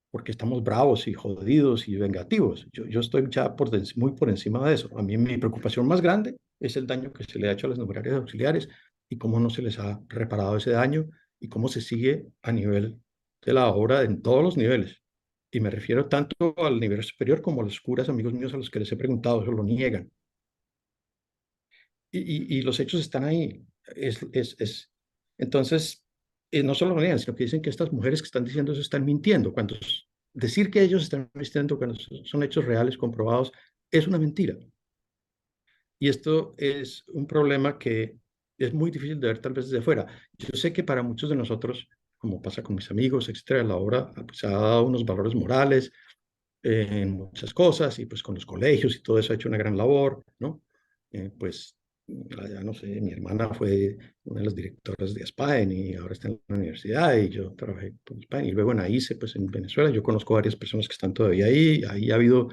porque estamos bravos y jodidos y vengativos. Yo estoy ya muy por encima de eso. A mí mi preocupación más grande es el daño que se le ha hecho a las numerarias auxiliares y cómo no se les ha reparado ese daño y cómo se sigue a nivel de la obra en todos los niveles. Y me refiero tanto al nivel superior como a los curas amigos míos a los que les he preguntado, eso lo niegan. Y los hechos están ahí. Entonces, no solo lo niegan, sino que dicen que estas mujeres que están diciendo eso están mintiendo. Decir que ellos están mintiendo cuando son hechos reales, comprobados, es una mentira. Y esto es un problema que es muy difícil de ver tal vez desde fuera. Yo sé que para muchos de nosotros, como pasa con mis amigos, etcétera, la obra pues, ha dado unos valores morales en muchas cosas y pues con los colegios y todo eso ha hecho una gran labor, ¿no? Pues ya no sé, mi hermana fue una de las directoras de Aspaen y ahora está en la universidad y yo trabajé con Aspaen y luego en AICE, pues en Venezuela, yo conozco varias personas que están todavía ahí ha habido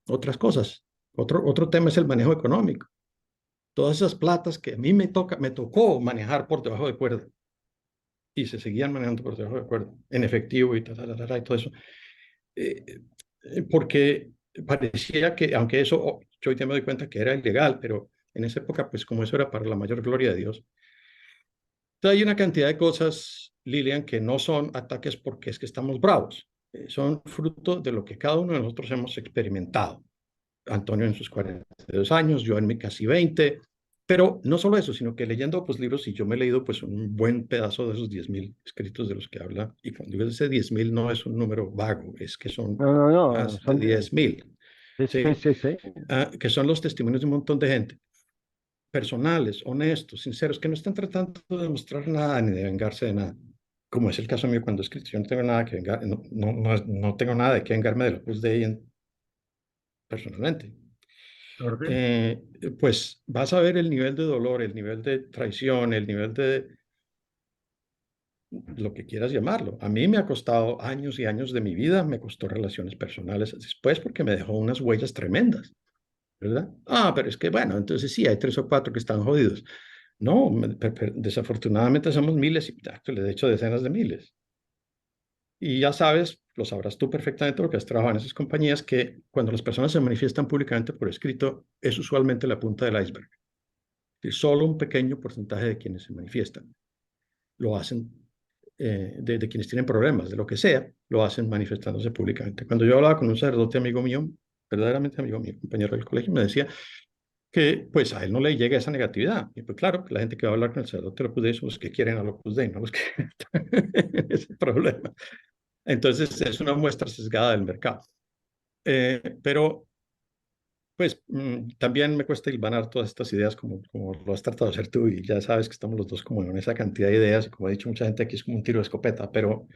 otras cosas. Otro tema es el manejo económico. Todas esas platas que a mí me tocó manejar por debajo de cuerda y se seguían manejando por debajo de cuerda, en efectivo y y todo eso. Porque parecía que, aunque eso, yo hoy día me doy cuenta que era ilegal, pero en esa época, pues como eso era para la mayor gloria de Dios. Entonces, hay una cantidad de cosas, Lilian, que no son ataques porque es que estamos bravos, son fruto de lo que cada uno de nosotros hemos experimentado. Antonio en sus 42 años, yo en mi casi 20, pero no solo eso, sino que leyendo pues libros, y yo me he leído pues un buen pedazo de esos 10.000 escritos de los que habla, y cuando digo ese 10.000 no es un número vago, es que son No, más de son 10.000, sí, ¿sí? sí, sí. Que son los testimonios de un montón de gente, personales, honestos, sinceros, que no están tratando de demostrar nada ni de vengarse de nada. Como es el caso mío cuando he escrito, yo no tengo nada que vengar, no tengo nada de qué vengarme del Opus Dei personalmente. Jordi. Pues vas a ver el nivel de dolor, el nivel de traición, el nivel de lo que quieras llamarlo. A mí me ha costado años y años de mi vida, me costó relaciones personales después porque me dejó unas huellas tremendas, ¿verdad? Pero es que bueno, entonces sí, hay 3 o 4 que están jodidos. No, desafortunadamente somos miles y de hecho decenas de miles. Y ya sabes, lo sabrás tú perfectamente porque has trabajado en esas compañías, que cuando las personas se manifiestan públicamente por escrito es usualmente la punta del iceberg. Y solo un pequeño porcentaje de quienes se manifiestan lo hacen, de quienes tienen problemas, de lo que sea, lo hacen manifestándose públicamente. Cuando yo hablaba con un sacerdote amigo mío, verdaderamente amigo mío, compañero del colegio, me decía que pues a él no le llega esa negatividad. Y pues claro, que la gente que va a hablar con el sacerdote de Opus Dei son los que quieren a Opus Dei, no los que ese problema. Entonces es una muestra sesgada del mercado. Pero pues también me cuesta hilvanar todas estas ideas como lo has tratado de hacer tú y ya sabes que estamos los dos como en esa cantidad de ideas y como ha dicho mucha gente aquí es como un tiro de escopeta, pero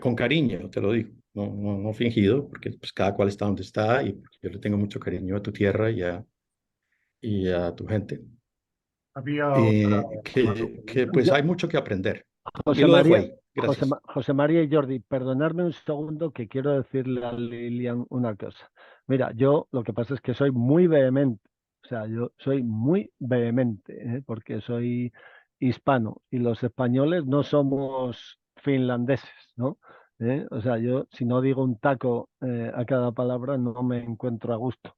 con cariño, te lo digo, no fingido, porque pues cada cual está donde está y yo le tengo mucho cariño a tu tierra y a tu gente, Había otra. que pues Yo, hay mucho que aprender. Y José lo dejo María, ahí. Gracias. José María y Jordi, perdonadme un segundo que quiero decirle a Lilian una cosa. Mira, yo lo que pasa es que soy muy vehemente, o sea, yo soy muy vehemente, porque soy hispano y los españoles no somos finlandeses, ¿no? O sea, yo si no digo un taco a cada palabra no me encuentro a gusto.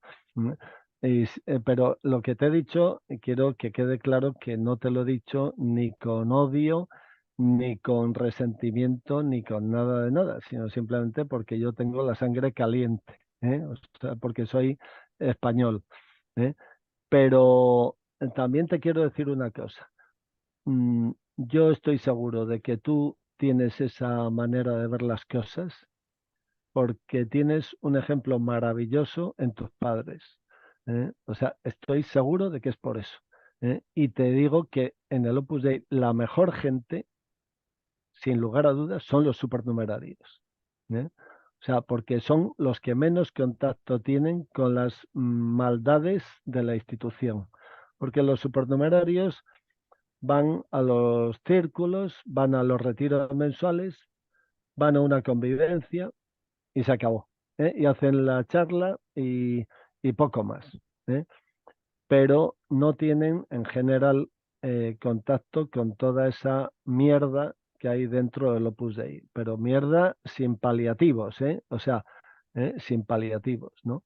¿eh? Pero lo que te he dicho, quiero que quede claro que no te lo he dicho ni con odio, ni con resentimiento, ni con nada de nada, sino simplemente porque yo tengo la sangre caliente, o sea, porque soy español. ¿eh? Pero también te quiero decir una cosa. Yo estoy seguro de que tú tienes esa manera de ver las cosas porque tienes un ejemplo maravilloso en tus padres. O sea, estoy seguro de que es por eso. Y te digo que en el Opus Dei la mejor gente, sin lugar a dudas, son los supernumerarios. O sea, porque son los que menos contacto tienen con las maldades de la institución. Porque los supernumerarios van a los círculos, van a los retiros mensuales, van a una convivencia y se acabó. Y hacen la charla y poco más. ¿eh? Pero no tienen en general contacto con toda esa mierda que hay dentro del Opus Dei. Pero mierda sin paliativos, o sea, sin paliativos, ¿no?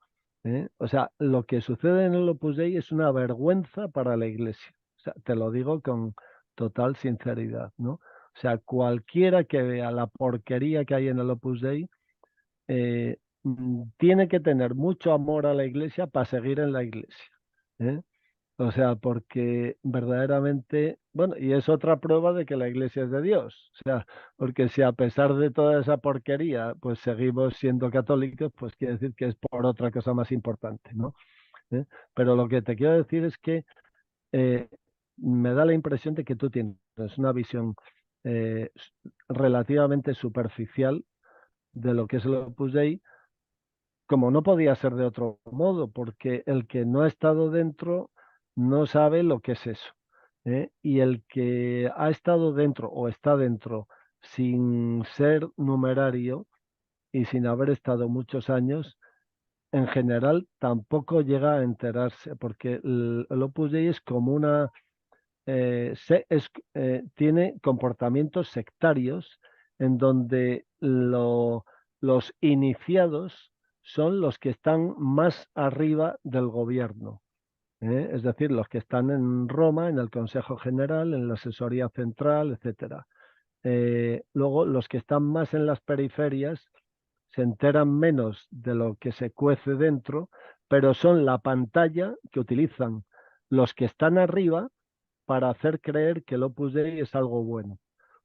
O sea, lo que sucede en el Opus Dei es una vergüenza para la Iglesia. O sea, te lo digo con total sinceridad, ¿no? O O sea, cualquiera que vea la porquería que hay en el Opus Dei tiene que tener mucho amor a la iglesia para seguir en la iglesia. ¿Eh? O sea, porque verdaderamente, bueno, y es otra prueba de que la iglesia es de Dios. O sea, porque si a pesar de toda esa porquería, pues seguimos siendo católicos, pues quiere decir que es por otra cosa más importante, ¿no? ¿Eh? Pero lo que te quiero decir es que eh, me da la impresión de que tú tienes una visión eh, relativamente superficial de lo que es el Opus Dei, como no podía ser de otro modo, porque el que no ha estado dentro no sabe lo que es eso. ¿Eh? Y el que ha estado dentro o está dentro sin ser numerario y sin haber estado muchos años, en general tampoco llega a enterarse, porque el Opus Dei es como una tiene comportamientos sectarios en donde los iniciados son los que están más arriba del gobierno. Es decir, los que están en Roma, en el Consejo General, en la Asesoría Central, etcétera. Luego, los que están más en las periferias se enteran menos de lo que se cuece dentro, pero son la pantalla que utilizan los que están arriba para hacer creer que el Opus Dei es algo bueno.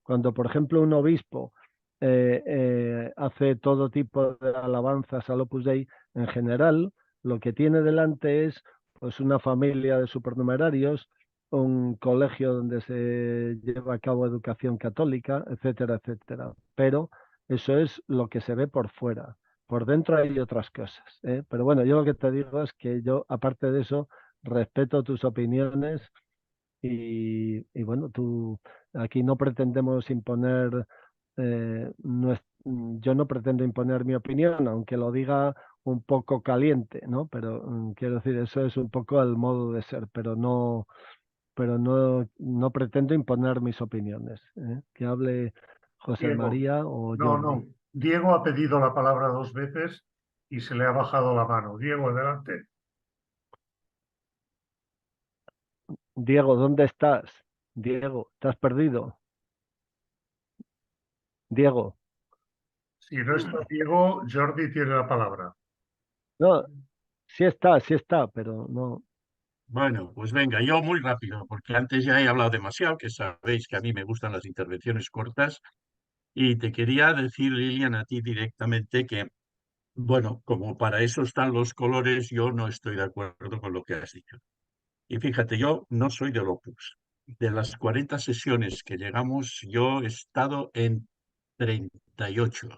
Cuando, por ejemplo, un obispo hace todo tipo de alabanzas al Opus Dei, en general, lo que tiene delante es pues, una familia de supernumerarios, un colegio donde se lleva a cabo educación católica, etcétera, etcétera. Pero eso es lo que se ve por fuera. Por dentro hay otras cosas. Pero bueno, yo lo que te digo es que yo, aparte de eso, respeto tus opiniones y bueno, aquí no pretendemos imponer, yo no pretendo imponer mi opinión, aunque lo diga un poco caliente, ¿no? Pero quiero decir, eso es un poco el modo de ser, pero no pretendo imponer mis opiniones. Que hable José Diego, María o no, Jordi. no. Diego ha pedido la palabra 2 veces y se le ha bajado la mano. Diego, adelante. Diego, ¿dónde estás? Diego, ¿te has perdido? Diego, Si no está Diego, Jordi tiene la palabra. no, sí está, pero no. Bueno, pues venga, yo muy rápido, porque antes ya he hablado demasiado, que sabéis que a mí me gustan las intervenciones cortas, y te quería decir, Lilian, a ti directamente que, bueno, como para eso están los colores, yo no estoy de acuerdo con lo que has dicho. Y fíjate, yo no soy del Opus. De las 40 sesiones que llegamos, yo he estado en 38.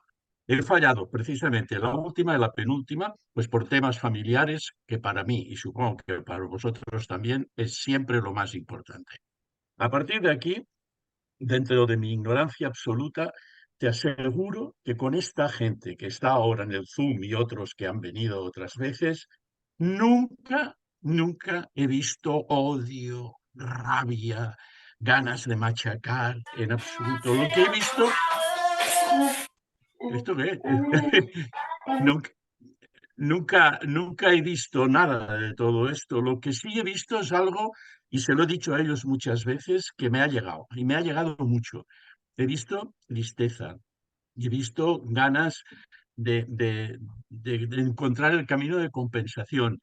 He fallado precisamente la última y la penúltima, pues por temas familiares, que para mí, y supongo que para vosotros también, es siempre lo más importante. A partir de aquí, dentro de mi ignorancia absoluta, te aseguro que con esta gente que está ahora en el Zoom y otros que han venido otras veces, nunca he visto odio, rabia, ganas de machacar en absoluto. Lo que he visto, ¿esto qué? Nunca, nunca he visto nada de todo esto. Lo que sí he visto es algo, y se lo he dicho a ellos muchas veces, que me ha llegado, y me ha llegado mucho. He visto tristeza, y he visto ganas de encontrar el camino de compensación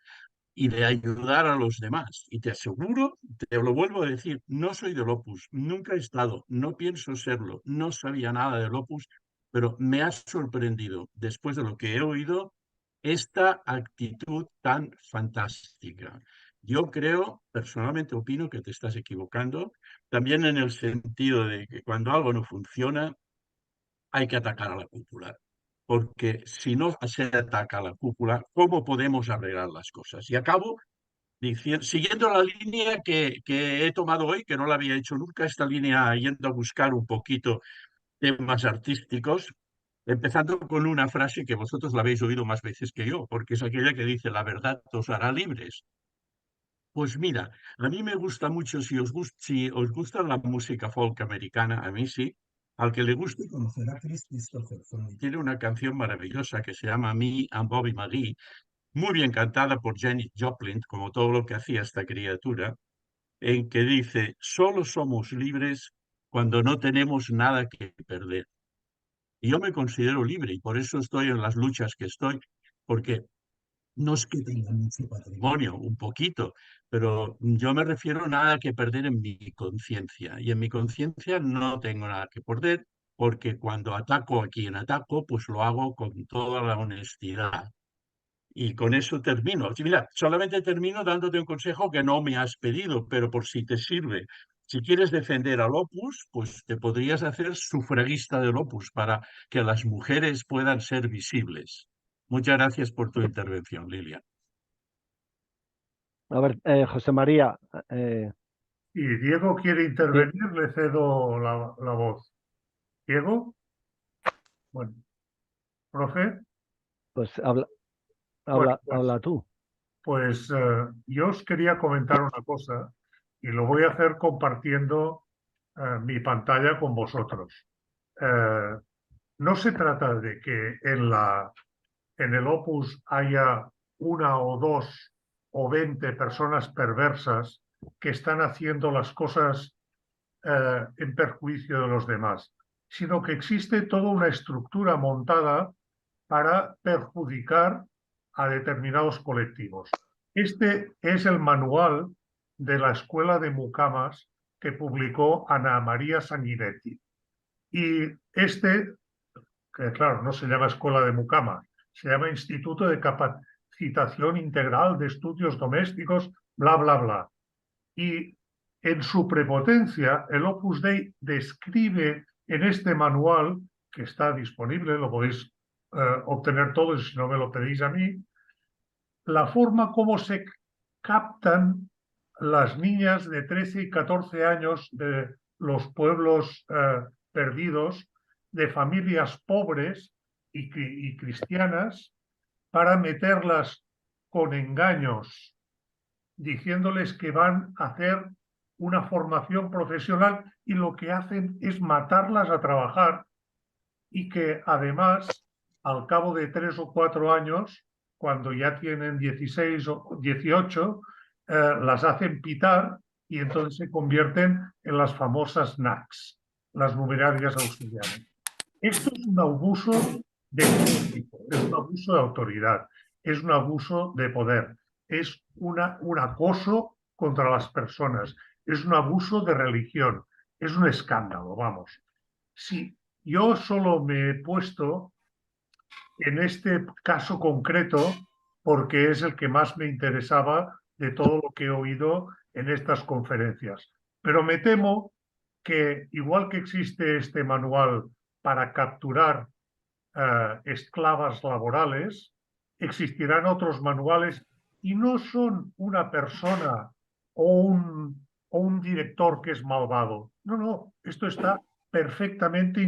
y de ayudar a los demás. Y te aseguro, te lo vuelvo a decir, no soy del Opus, nunca he estado, no pienso serlo, no sabía nada del Opus, pero me ha sorprendido, después de lo que he oído, esta actitud tan fantástica. Yo creo, personalmente opino que te estás equivocando, también en el sentido de que cuando algo no funciona, hay que atacar a la cúpula. Porque si no se ataca a la cúpula, ¿cómo podemos arreglar las cosas? Y acabo siguiendo la línea que he tomado hoy, que no la había hecho nunca, esta línea yendo a buscar un poquito temas artísticos, empezando con una frase que vosotros la habéis oído más veces que yo, porque es aquella que dice, la verdad os hará libres. Pues mira, a mí me gusta mucho, si os gusta la música folk americana, a mí sí, al que le guste conocerá a Chris Christopherson. Y tiene una canción maravillosa que se llama Me and Bobby McGee, muy bien cantada por Janis Joplin, como todo lo que hacía esta criatura, en que dice, solo somos libres cuando no tenemos nada que perder. Y yo me considero libre y por eso estoy en las luchas que estoy, porque no es que tenga mucho patrimonio, un poquito, pero yo me refiero a nada que perder en mi conciencia. Y en mi conciencia no tengo nada que perder, porque cuando ataco a quien ataco, pues lo hago con toda la honestidad. Y con eso termino. Sí, mira, solamente termino dándote un consejo que no me has pedido, pero por si te sirve. Si quieres defender al Opus, pues te podrías hacer sufragista del Opus para que las mujeres puedan ser visibles. Muchas gracias por tu intervención, Lilia. A ver, José María, eh, Y Diego quiere intervenir, le cedo la voz. Diego, bueno, profe, pues habla, bueno, habla tú. pues yo os quería comentar una cosa y lo voy a hacer compartiendo mi pantalla con vosotros. No se trata de que en el Opus haya una o dos o 20 personas perversas que están haciendo las cosas en perjuicio de los demás, sino que existe toda una estructura montada para perjudicar a determinados colectivos. Este es el manual de la Escuela de Mucamas que publicó Ana María Sanguinetti. Y este, que claro, no se llama Escuela de Mucamas, se llama Instituto de Capacitación Integral de Estudios Domésticos, bla, bla, bla. Y en su prepotencia, el Opus Dei describe en este manual, que está disponible, lo podéis obtener todos si no me lo pedís a mí, la forma como se captan las niñas de 13 y 14 años de los pueblos perdidos, de familias pobres y cristianas, para meterlas con engaños, diciéndoles que van a hacer una formación profesional y lo que hacen es matarlas a trabajar y que además, al cabo de 3 o 4 años, cuando ya tienen 16 o 18, las hacen pitar y entonces se convierten en las famosas NACs, las numerarias auxiliares. Esto es un abuso de político, es un abuso de autoridad, es un abuso de poder, es un acoso contra las personas, es un abuso de religión, es un escándalo, vamos. Si yo solo me he puesto en este caso concreto porque es el que más me interesaba de todo lo que he oído en estas conferencias. Pero me temo que, igual que existe este manual para capturar esclavas laborales, existirán otros manuales y no son una persona o un director que es malvado. No, no, esto está perfectamente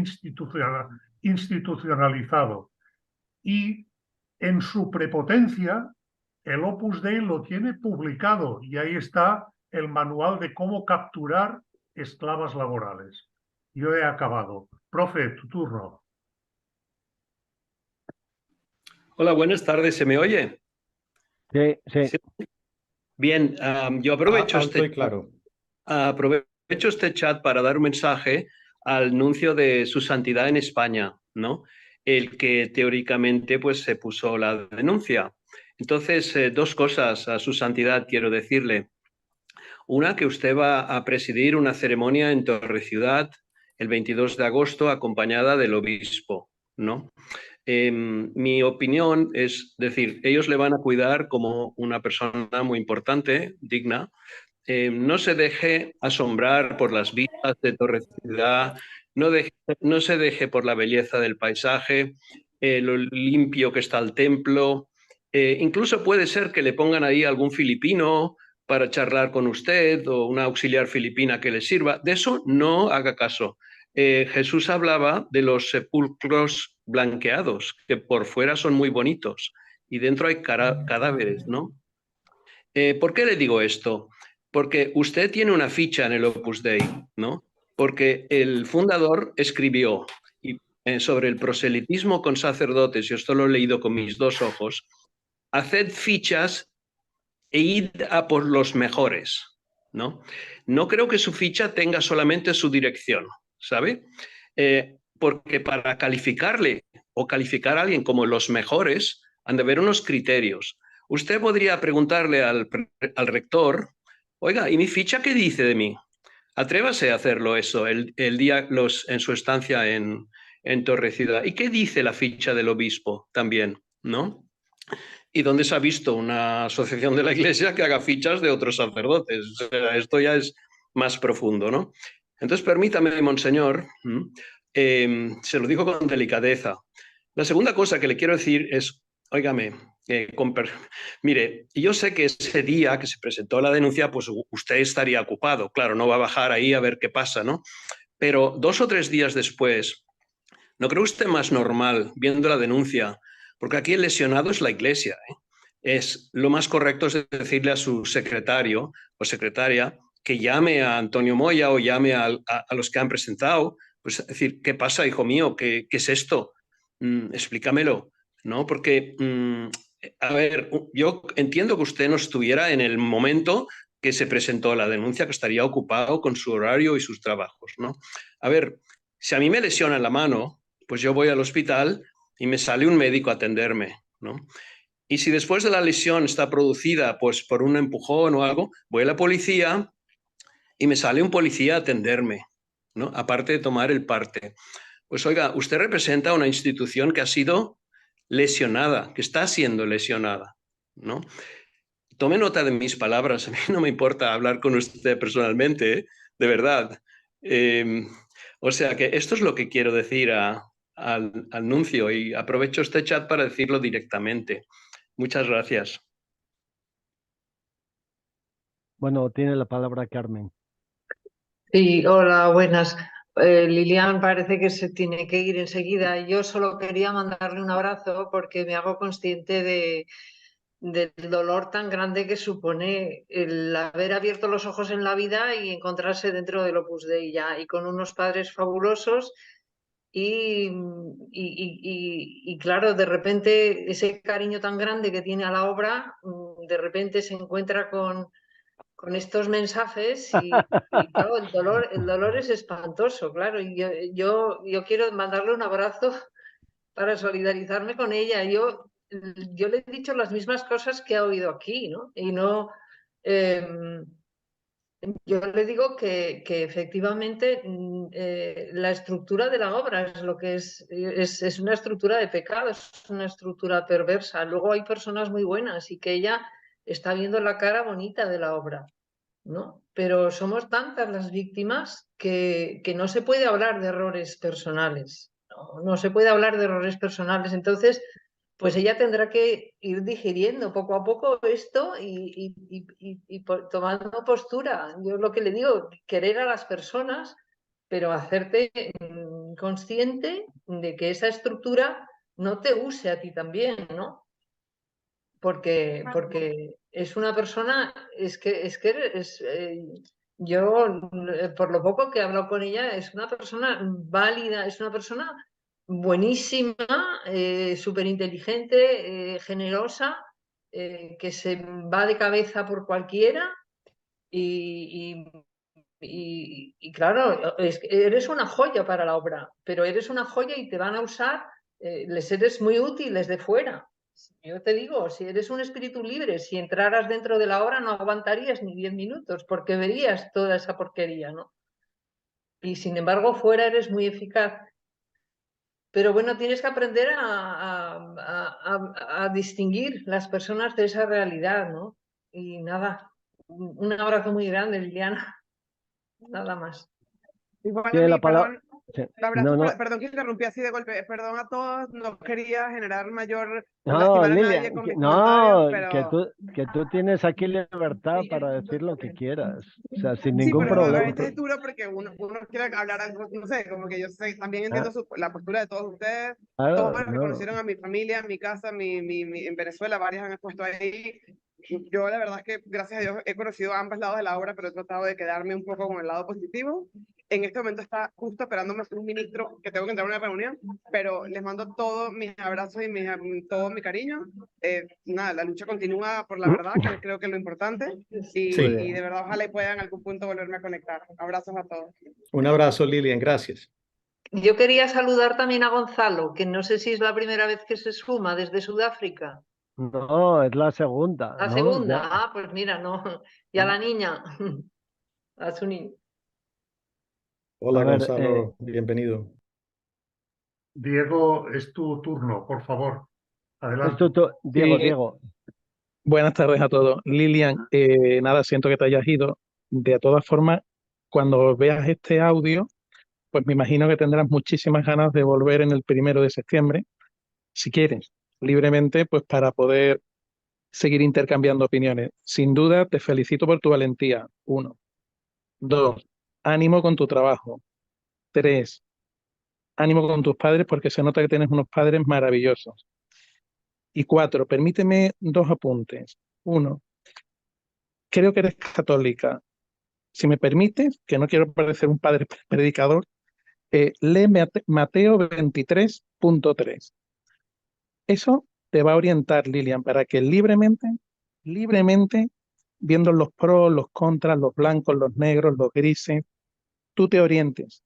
institucionalizado. Y en su prepotencia, el Opus Dei lo tiene publicado y ahí está el manual de cómo capturar esclavas laborales. Yo he acabado. Profe, tu turno. Hola, buenas tardes. ¿Se me oye? Sí, sí. Sí. Bien, yo aprovecho Alto y claro. aprovecho este chat para dar un mensaje al nuncio de Su Santidad en España, ¿no? El que teóricamente pues se puso la denuncia. Entonces, dos cosas a Su Santidad quiero decirle. Una, que usted va a presidir una ceremonia en Torre Ciudad el 22 de agosto acompañada del obispo, ¿no? Mi opinión es decir, ellos le van a cuidar como una persona muy importante, digna. No se deje asombrar por las vistas de Torre Ciudad, no se deje por la belleza del paisaje, lo limpio que está el templo. Incluso puede ser que le pongan ahí algún filipino para charlar con usted o una auxiliar filipina que le sirva. De eso no haga caso. Jesús hablaba de los sepulcros blanqueados, que por fuera son muy bonitos y dentro hay cadáveres, ¿no? ¿Por qué le digo esto? Porque usted tiene una ficha en el Opus Dei, ¿no? Porque el fundador escribió sobre el proselitismo con sacerdotes, yo esto lo he leído con mis dos ojos, haced fichas e id a por los mejores, ¿no? No creo que su ficha tenga solamente su dirección, ¿sabe? Porque para calificarle o calificar a alguien como los mejores, han de haber unos criterios. Usted podría preguntarle al rector, oiga, ¿y mi ficha qué dice de mí? Atrévase a hacerlo eso el día en su estancia en Torre Ciudad. ¿Y qué dice la ficha del obispo también, no? ¿Y dónde se ha visto una asociación de la Iglesia que haga fichas de otros sacerdotes? O sea, esto ya es más profundo, ¿no? Entonces, permítame, monseñor, se lo digo con delicadeza. La segunda cosa que le quiero decir es, óigame, mire, yo sé que ese día que se presentó la denuncia, pues usted estaría ocupado, claro, no va a bajar ahí a ver qué pasa, ¿no? Pero 2 o 3 días después, ¿no cree usted más normal, viendo la denuncia, porque aquí el lesionado es la Iglesia, es lo más correcto es decirle a su secretario o secretaria que llame a Antonio Moya o llame a los que han presentado, pues decir, ¿qué pasa, hijo mío? ¿Qué es esto? Explícamelo, ¿no? Porque, a ver, yo entiendo que usted no estuviera en el momento que se presentó la denuncia, que estaría ocupado con su horario y sus trabajos, ¿no? A ver, si a mí me lesionan la mano, pues yo voy al hospital y me sale un médico a atenderme, ¿no? Y si después de la lesión está producida pues por un empujón o algo, voy a la policía y me sale un policía a atenderme, ¿no? Aparte de tomar el parte. Pues oiga, usted representa una institución que ha sido lesionada, que está siendo lesionada, ¿no? Tome nota de mis palabras, a mí no me importa hablar con usted personalmente, ¿eh? De verdad. O sea que esto es lo que quiero decir al nuncio y aprovecho este chat para decirlo directamente. Muchas gracias. Bueno, tiene la palabra Carmen. Sí, hola, buenas. Lilian parece que se tiene que ir enseguida. Yo solo quería mandarle un abrazo porque me hago consciente del dolor tan grande que supone el haber abierto los ojos en la vida y encontrarse dentro del Opus Dei ya, y con unos padres fabulosos y claro, de repente ese cariño tan grande que tiene a la obra, de repente se encuentra con estos mensajes y claro, el dolor es espantoso, claro, y yo quiero mandarle un abrazo para solidarizarme con ella. Yo le he dicho las mismas cosas que ha oído aquí, ¿no? Y no, yo le digo que efectivamente la estructura de la obra es lo que es una estructura de pecado, es una estructura perversa. Luego hay personas muy buenas y que ella está viendo la cara bonita de la obra, ¿no? Pero somos tantas las víctimas que no se puede hablar de errores personales, no se puede hablar de errores personales. Entonces, pues ella tendrá que ir digiriendo poco a poco esto y tomando postura. Yo lo que le digo, querer a las personas, pero hacerte consciente de que esa estructura no te use a ti también, ¿no? Porque es una persona, yo, por lo poco que he hablado con ella, es una persona válida, es una persona buenísima, súper inteligente, generosa, que se va de cabeza por cualquiera y claro, eres una joya para la obra, pero eres una joya y te van a usar, les eres muy útiles de fuera. Yo te digo, si eres un espíritu libre, si entraras dentro de la obra no aguantarías ni 10 minutos porque verías toda esa porquería, ¿no? Y sin embargo, fuera eres muy eficaz. Pero bueno, tienes que aprender a distinguir las personas de esa realidad, ¿no? Y nada, un abrazo muy grande, Liliana. Nada más. Igual a Tiene la mí, palabra. perdón, Sí. un abrazo, No, perdón que interrumpí así de golpe, perdón a todos, no quería generar mayor, no, lastimar a nadie Lilian, con mis comentarios, no, pero que tú tienes aquí libertad para decir lo que quieras, o sea, sin sí, ningún pero a problema. veces es duro porque uno quiere hablar algo, no sé, como que yo sé, también entiendo la postura de todos ustedes, todos Claro, los que no. conocieron a mi familia, mi casa, en Venezuela, varias han expuesto ahí. Yo la verdad es que gracias a Dios he conocido ambos lados de la obra, pero he tratado de quedarme un poco con el lado positivo. En este momento está justo esperándome un ministro que tengo que entrar a una reunión, pero les mando todos mis abrazos y todo mi cariño. Nada, la lucha continúa por la verdad, que creo que es lo importante, y, Sí. y de verdad ojalá y pueda en algún punto volverme a conectar. Abrazos a todos. Un abrazo, Lilian, gracias. Yo quería saludar también a Gonzalo, que no sé si es la primera vez que se suma desde Sudáfrica. No, es la segunda, La ¿no? segunda, Ya. pues mira, no. Y a la niña, a su niña. Hola, A ver, Gonzalo, bienvenido. Diego, es tu turno, por favor. Adelante. Diego, Sí, Diego. buenas tardes a todos. Lilian, nada, siento que te hayas ido. De todas formas, cuando veas este audio, pues me imagino que tendrás muchísimas ganas de volver en el 1 de septiembre, si quieres, libremente, pues para poder seguir intercambiando opiniones. Sin duda, te felicito por tu valentía. 1. 2. Ánimo con tu trabajo. 3. Ánimo con tus padres porque se nota que tienes unos padres maravillosos. Y 4. Permíteme 2 apuntes. 1. Creo que eres católica. Si me permites, que no quiero parecer un padre predicador, lee Mateo 23.3. Eso te va a orientar, Lilian, para que libremente, viendo los pros, los contras, los blancos, los negros, los grises, tú te orientes.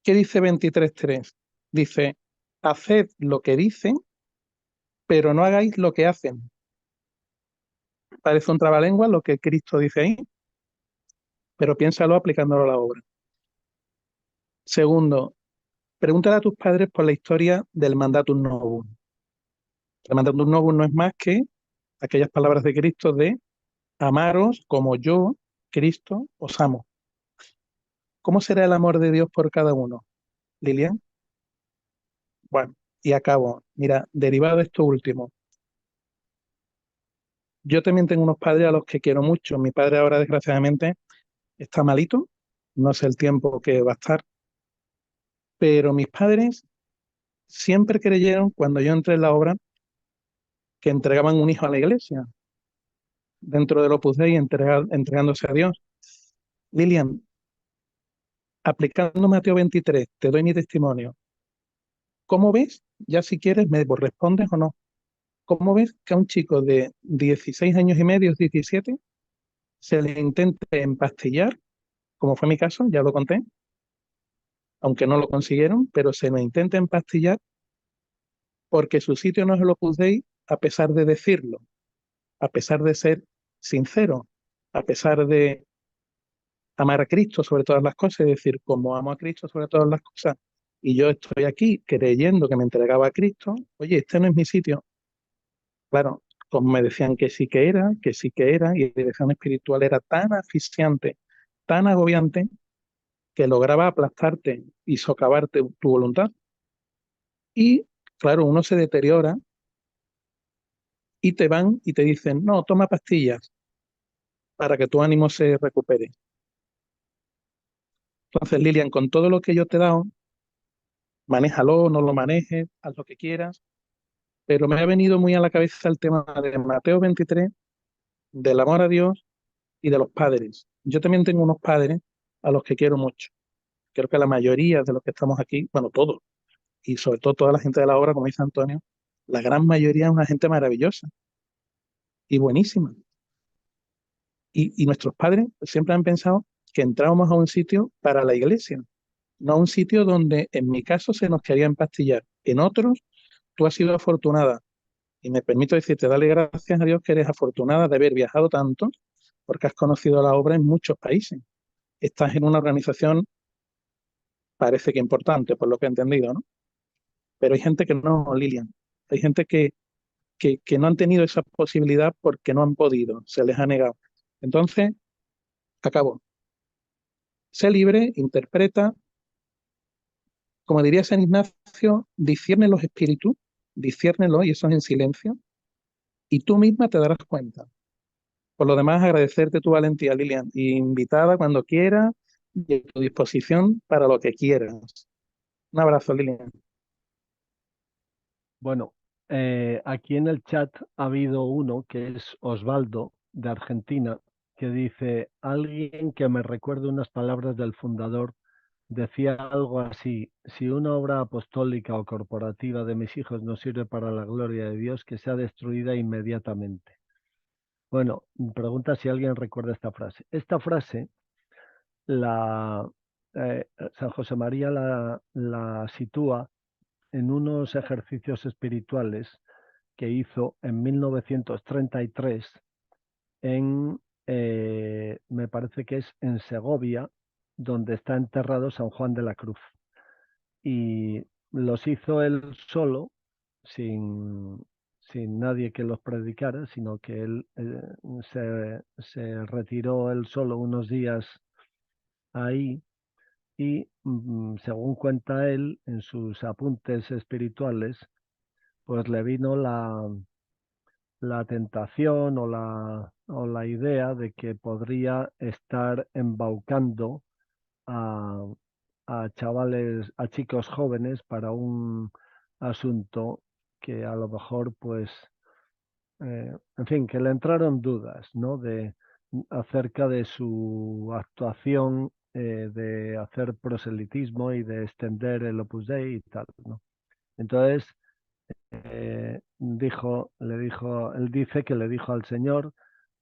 ¿Qué dice 23.3? Dice, haced lo que dicen, pero no hagáis lo que hacen. Parece un trabalengua lo que Cristo dice ahí, pero piénsalo aplicándolo a la obra. Segundo, pregúntale a tus padres por la historia del mandatum novum. El mandatum novum no es más que aquellas palabras de Cristo de amaros como yo, Cristo, os amo. ¿Cómo será el amor de Dios por cada uno, Lilian? Bueno, y acabo. Mira, derivado de esto último, yo también tengo unos padres a los que quiero mucho. Mi padre ahora, desgraciadamente, está malito, no sé el tiempo que va a estar, pero mis padres siempre creyeron, cuando yo entré en la obra, que entregaban un hijo a la iglesia, dentro del Opus Dei, entregándose a Dios. Lilian, aplicando Mateo 23, te doy mi testimonio. ¿Cómo ves? Ya si quieres me respondes o no. ¿Cómo ves que a un chico de 16 años y medio, 17, se le intente empastillar, como fue mi caso, ya lo conté, aunque no lo consiguieron, pero se le intenta empastillar porque su sitio no es el Opus Dei, a pesar de decirlo, a pesar de ser sincero, a pesar de amar a Cristo sobre todas las cosas, es decir, como amo a Cristo sobre todas las cosas, y yo estoy aquí creyendo que me entregaba a Cristo, oye, este no es mi sitio. Claro, como me decían que sí que era, y la dirección espiritual era tan asfixiante, tan agobiante, que lograba aplastarte y socavarte tu voluntad. Y claro, uno se deteriora y te van y te dicen, no, toma pastillas para que tu ánimo se recupere. Entonces, Lilian, con todo lo que yo te he dado, manéjalo, no lo manejes, haz lo que quieras, pero me ha venido muy a la cabeza el tema de Mateo 23, del amor a Dios y de los padres. Yo también tengo unos padres a los que quiero mucho. Creo que la mayoría de los que estamos aquí, bueno, todos, y sobre todo toda la gente de la obra, como dice Antonio, la gran mayoría es una gente maravillosa y buenísima. Y nuestros padres siempre han pensado que entrábamos a un sitio para la iglesia, no a un sitio donde en mi caso se nos quería empastillar. En otros, tú has sido afortunada. Y me permito decirte, dale gracias a Dios que eres afortunada de haber viajado tanto, porque has conocido la obra en muchos países. Estás en una organización, parece que importante, por lo que he entendido, ¿no? Pero hay gente que no, Lilian. Hay gente que no han tenido esa posibilidad porque no han podido, se les ha negado. Entonces, acabo. Sé libre, interpreta, como diría San Ignacio, discierne los espíritus, disciérnelos y eso es en silencio, y tú misma te darás cuenta. Por lo demás, agradecerte tu valentía, Lilian, y invitada cuando quieras y a tu disposición para lo que quieras. Un abrazo, Lilian. Bueno, aquí en el chat ha habido uno que es Osvaldo, de Argentina, que dice, alguien que me recuerde unas palabras del fundador decía algo así: si una obra apostólica o corporativa de mis hijos no sirve para la gloria de Dios, que sea destruida inmediatamente. Bueno, pregunta si alguien recuerda esta frase. Esta frase, San José María la sitúa en unos ejercicios espirituales que hizo en 1933 me parece que es en Segovia, donde está enterrado San Juan de la Cruz. Y los hizo él solo, sin nadie que los predicara, sino que él se retiró él solo unos días ahí y, según cuenta él en sus apuntes espirituales, pues le vino la tentación o la idea de que podría estar embaucando a chavales, a chicos jóvenes para un asunto que a lo mejor, pues, en fin, que le entraron dudas, ¿no? Acerca de su actuación, de hacer proselitismo y de extender el Opus Dei y tal, ¿no? Entonces, él dice que le dijo al Señor: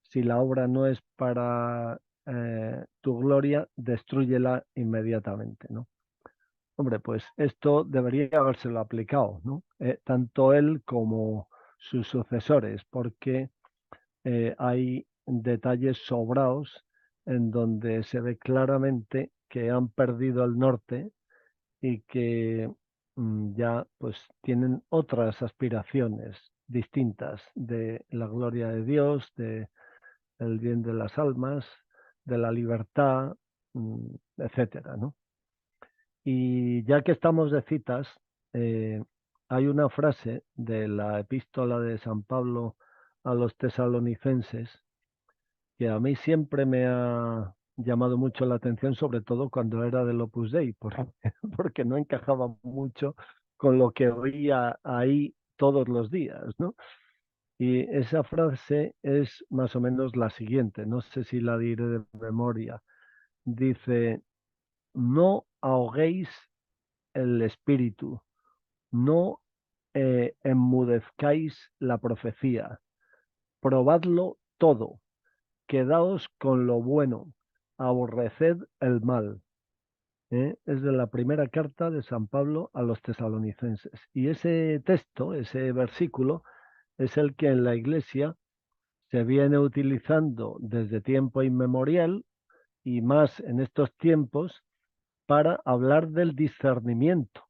si la obra no es para tu gloria, destrúyela inmediatamente, ¿no? Hombre, pues esto debería habérselo aplicado, ¿no? Tanto él como sus sucesores, porque hay detalles sobrados en donde se ve claramente que han perdido el norte y que ya pues tienen otras aspiraciones distintas de la gloria de Dios, de el bien de las almas, de la libertad, etcétera, ¿no? Y ya que estamos de citas, hay una frase de la epístola de San Pablo a los tesalonicenses que a mí siempre me ha llamado mucho la atención, sobre todo cuando era del Opus Dei, porque no encajaba mucho con lo que oía ahí todos los días, ¿no? Y esa frase es más o menos la siguiente, no sé si la diré de memoria. Dice: no ahoguéis el espíritu, no enmudezcáis la profecía, probadlo todo, quedaos con lo bueno, aborreced el mal. Es de la primera carta de San Pablo a los tesalonicenses. Y ese texto, ese versículo, es el que en la Iglesia se viene utilizando desde tiempo inmemorial y más en estos tiempos para hablar del discernimiento.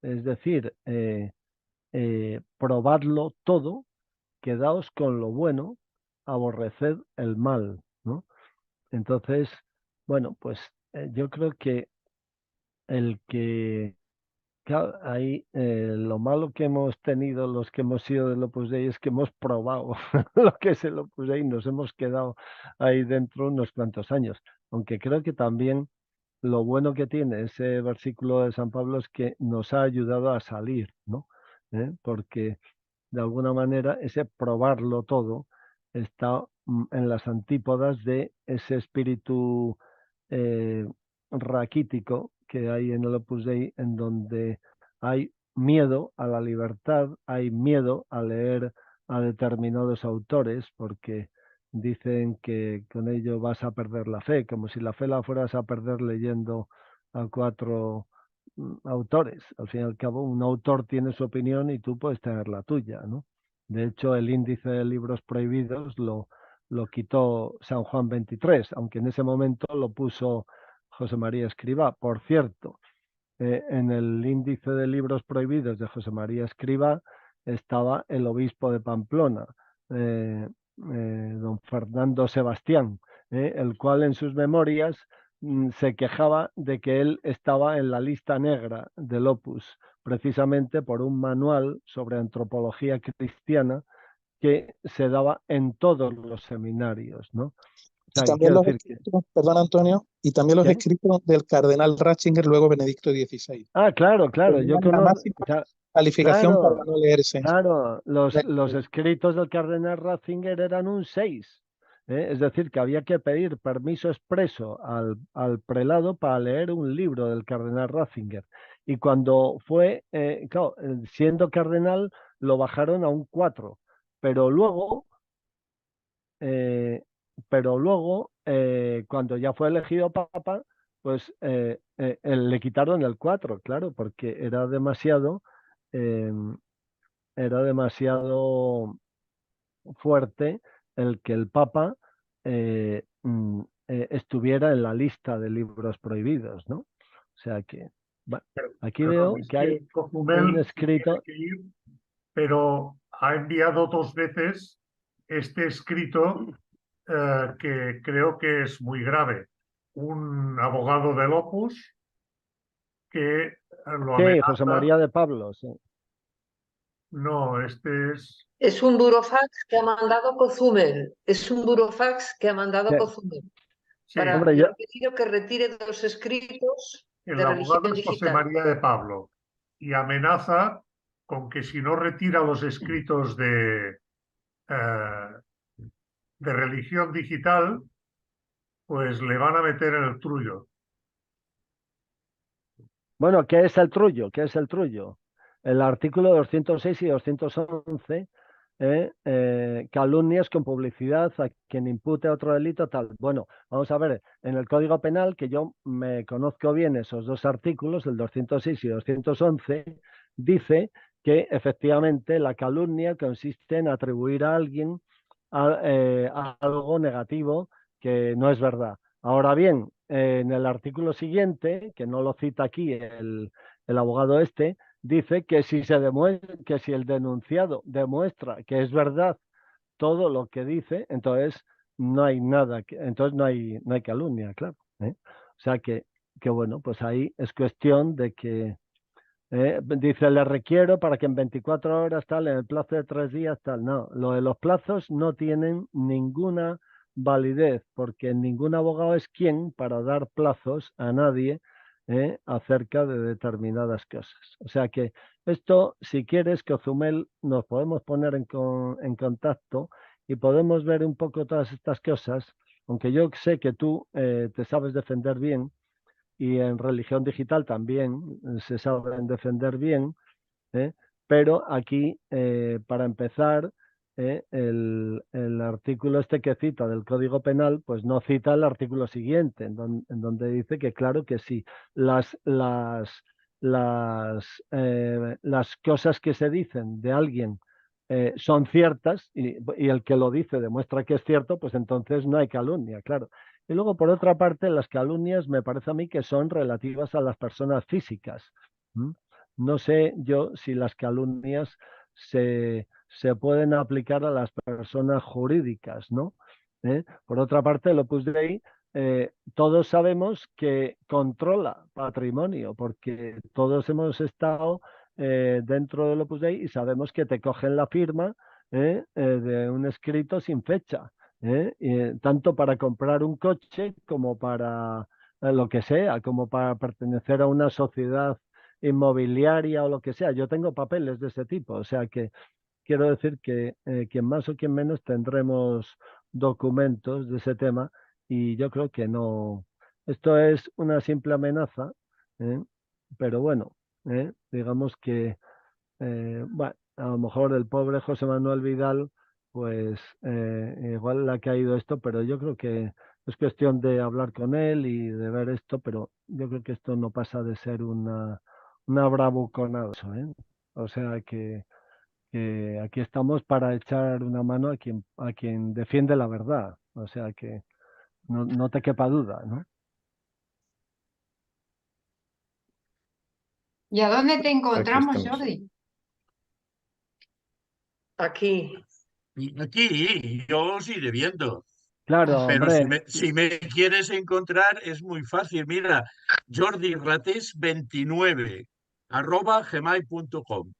Es decir, probadlo todo, quedaos con lo bueno, aborreced el mal, ¿no? Entonces, bueno, pues yo creo que claro, ahí lo malo que hemos tenido los que hemos sido del Opus Dei es que hemos probado lo que es el Opus Dei, nos hemos quedado ahí dentro unos cuantos años, aunque creo que también lo bueno que tiene ese versículo de San Pablo es que nos ha ayudado a salir, ¿no? Porque de alguna manera ese probarlo todo está en las antípodas de ese espíritu eh, raquítico que hay en el Opus Dei, en donde hay miedo a la libertad, hay miedo a leer a determinados autores, porque dicen que con ello vas a perder la fe, como si la fe la fueras a perder leyendo a cuatro autores. Al fin y al cabo, un autor tiene su opinión y tú puedes tener la tuya, ¿no? De hecho, el índice de libros prohibidos lo quitó San Juan XXIII, aunque en ese momento lo puso José María Escrivá. Por cierto, en el índice de libros prohibidos de José María Escrivá estaba el obispo de Pamplona, don Fernando Sebastián, el cual en sus memorias se quejaba de que él estaba en la lista negra del Opus, precisamente por un manual sobre antropología cristiana que se daba en todos los seminarios, ¿no? O sea, también los decir escritos, perdón Antonio, y también los ¿qué? escritos del cardenal Ratzinger, luego Benedicto XVI. Ah, claro, yo Tenían la conozco, máxima o sea, calificación para no leerse. claro, los escritos del cardenal Ratzinger eran un 6. Es decir, que había que pedir permiso expreso al prelado para leer un libro del cardenal Ratzinger. Y cuando fue, claro, siendo cardenal, lo bajaron a un 4. Pero luego, cuando ya fue elegido papa, pues le quitaron el 4, claro, porque eh, era demasiado fuerte el que el Papa estuviera en la lista de libros prohibidos, ¿no? O sea que, bueno, aquí Perdón, veo es que hay que un Cozumel tiene escrito. que ir, pero ha enviado 2 veces este escrito que creo que es muy grave. Un abogado del Opus que lo Sí, José amenaza. María de Pablo, sí. No, este es. Es un burofax que ha mandado Cozumel. Es un burofax que ha mandado Sí. Cozumel. Sí, Para, Hombre, le yo, han pedido que retire 2 escritos el de abogado religión es José digital. María de Pablo y amenaza con que si no retira los escritos de religión digital, pues le van a meter en el trullo. bueno, ¿qué es el trullo? ¿Qué es el trullo? El artículo 206 y 211, calumnias con publicidad a quien impute otro delito, tal. Bueno, vamos a ver, en el Código Penal, que yo me conozco bien esos 2 artículos, el 206 y 211, dice que efectivamente la calumnia consiste en atribuir a alguien algo negativo que no es verdad. Ahora bien, en el artículo siguiente, que no lo cita aquí el abogado este, dice que que si el denunciado demuestra que es verdad todo lo que dice, entonces no hay nada, entonces no hay calumnia, claro. O sea que bueno, pues ahí es cuestión de que dice, le requiero para que en 24 horas tal, en el plazo de 3 días tal. No, lo de los plazos no tienen ninguna validez, porque ningún abogado es quien para dar plazos a nadie acerca de determinadas cosas. O sea que esto, si quieres, Cozumel, nos podemos poner en contacto y podemos ver un poco todas estas cosas, aunque yo sé que tú te sabes defender bien y en religión digital también se saben defender bien, ¿eh? Pero aquí, para empezar, el artículo este que cita del Código Penal, pues no cita el artículo siguiente, en donde dice que claro que sí, las, las, las cosas que se dicen de alguien son ciertas y el que lo dice demuestra que es cierto, pues entonces no hay calumnia, claro. Y luego, por otra parte, las calumnias me parece a mí que son relativas a las personas físicas. ¿Mm? No sé yo si las calumnias se pueden aplicar a las personas jurídicas, ¿no? Por otra parte, el Opus Dei, todos sabemos que controla patrimonio, porque todos hemos estado dentro del Opus Dei y sabemos que te cogen la firma de un escrito sin fecha, tanto para comprar un coche como para lo que sea, como para pertenecer a una sociedad inmobiliaria o lo que sea. Yo tengo papeles de ese tipo, o sea que quiero decir que quien más o quien menos tendremos documentos de ese tema y yo creo que no. Esto es una simple amenaza, ¿eh? Pero bueno, digamos que bueno, a lo mejor el pobre José Manuel Vidal, pues igual le ha caído esto, pero yo creo que es cuestión de hablar con él y de ver esto, pero yo creo que esto no pasa de ser una bravuconada, ¿eh? O sea que aquí estamos para echar una mano a quien defiende la verdad, o sea que no te quepa duda, ¿no? ¿Y a dónde te Aquí encontramos, estamos. Jordi? Aquí. Y aquí yo os iré viendo. Claro, Pero hombre, si me quieres encontrar es muy fácil. Mira, Jordi Ratés 29 @gmail.com.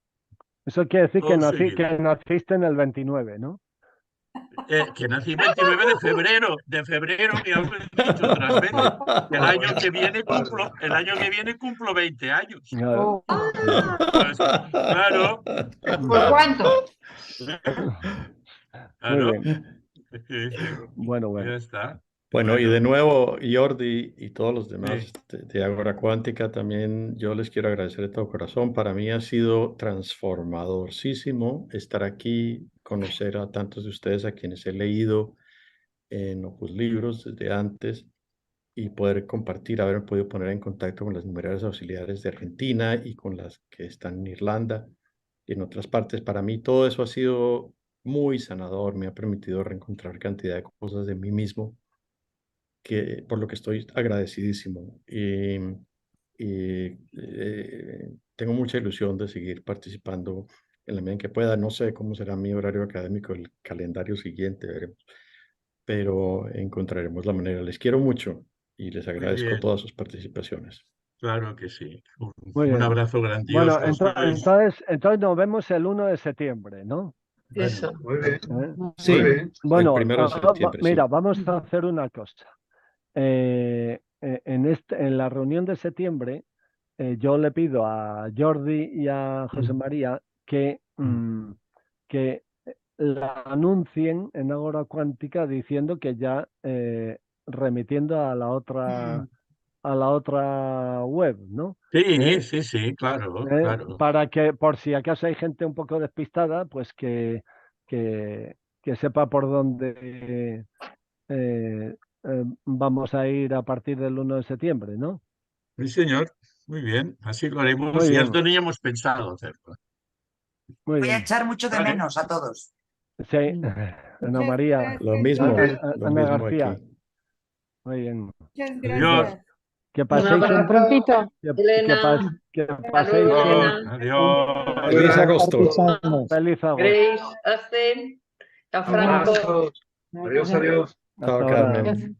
eso quiere decir Todo que seguido. naciste en el 29, ¿no? Que nací 29 de febrero me habéis dicho otras veces. El año que viene cumplo 20 años. Claro, Oh, Pues, claro, ¿por cuánto? muy claro. bien. Bueno, Ya bueno. está. Bueno, y Bueno. de nuevo, Jordi y todos los demás Sí. de Ágora Cuántica, también yo les quiero agradecer de todo corazón. Para mí ha sido transformadorísimo estar aquí, conocer a tantos de ustedes a quienes he leído en Opus Libros desde antes y poder compartir, haber podido poner en contacto con las numerarias auxiliares de Argentina y con las que están en Irlanda y en otras partes. Para mí todo eso ha sido muy sanador, me ha permitido reencontrar cantidad de cosas de mí mismo por lo que estoy agradecidísimo. Tengo mucha ilusión de seguir participando en la medida en que pueda. No sé cómo será mi horario académico, el calendario siguiente, veremos, pero encontraremos la manera. Les quiero mucho y les Muy agradezco bien, todas sus participaciones. claro que sí. Muy Un bien. abrazo Bueno, grandioso. entonces nos vemos el 1 de septiembre, ¿no? Bueno, Eso. Muy bien, ¿Eh? Sí, muy bien. el Bueno, 1 de septiembre, mira, sí. vamos a hacer una cosa. En la reunión de septiembre, yo le pido a Jordi y a José María que la anuncien en Ágora Cuántica diciendo que ya remitiendo a la otra web, ¿no? sí, sí, sí, claro, claro. Para que por si acaso hay gente un poco despistada, pues que sepa por dónde vamos a ir a partir del 1 de septiembre, ¿no? Sí, señor. Muy bien, así lo haremos. Muy Ya bien, teníamos pensado hacerlo. muy Voy a bien. echar mucho de Vale. menos a todos. Sí, Ana María, Lo mismo, lo Ana mismo García, aquí. muy bien. Muchas Adiós. Que Un paséis Hasta prontito. Elena. que Hasta paséis luego, Adiós. Elena. Adiós. Feliz agosto. feliz agosto. Grace, Ascen, a Franco. Adiós, adiós. Hasta Chao, ahora. Carmen.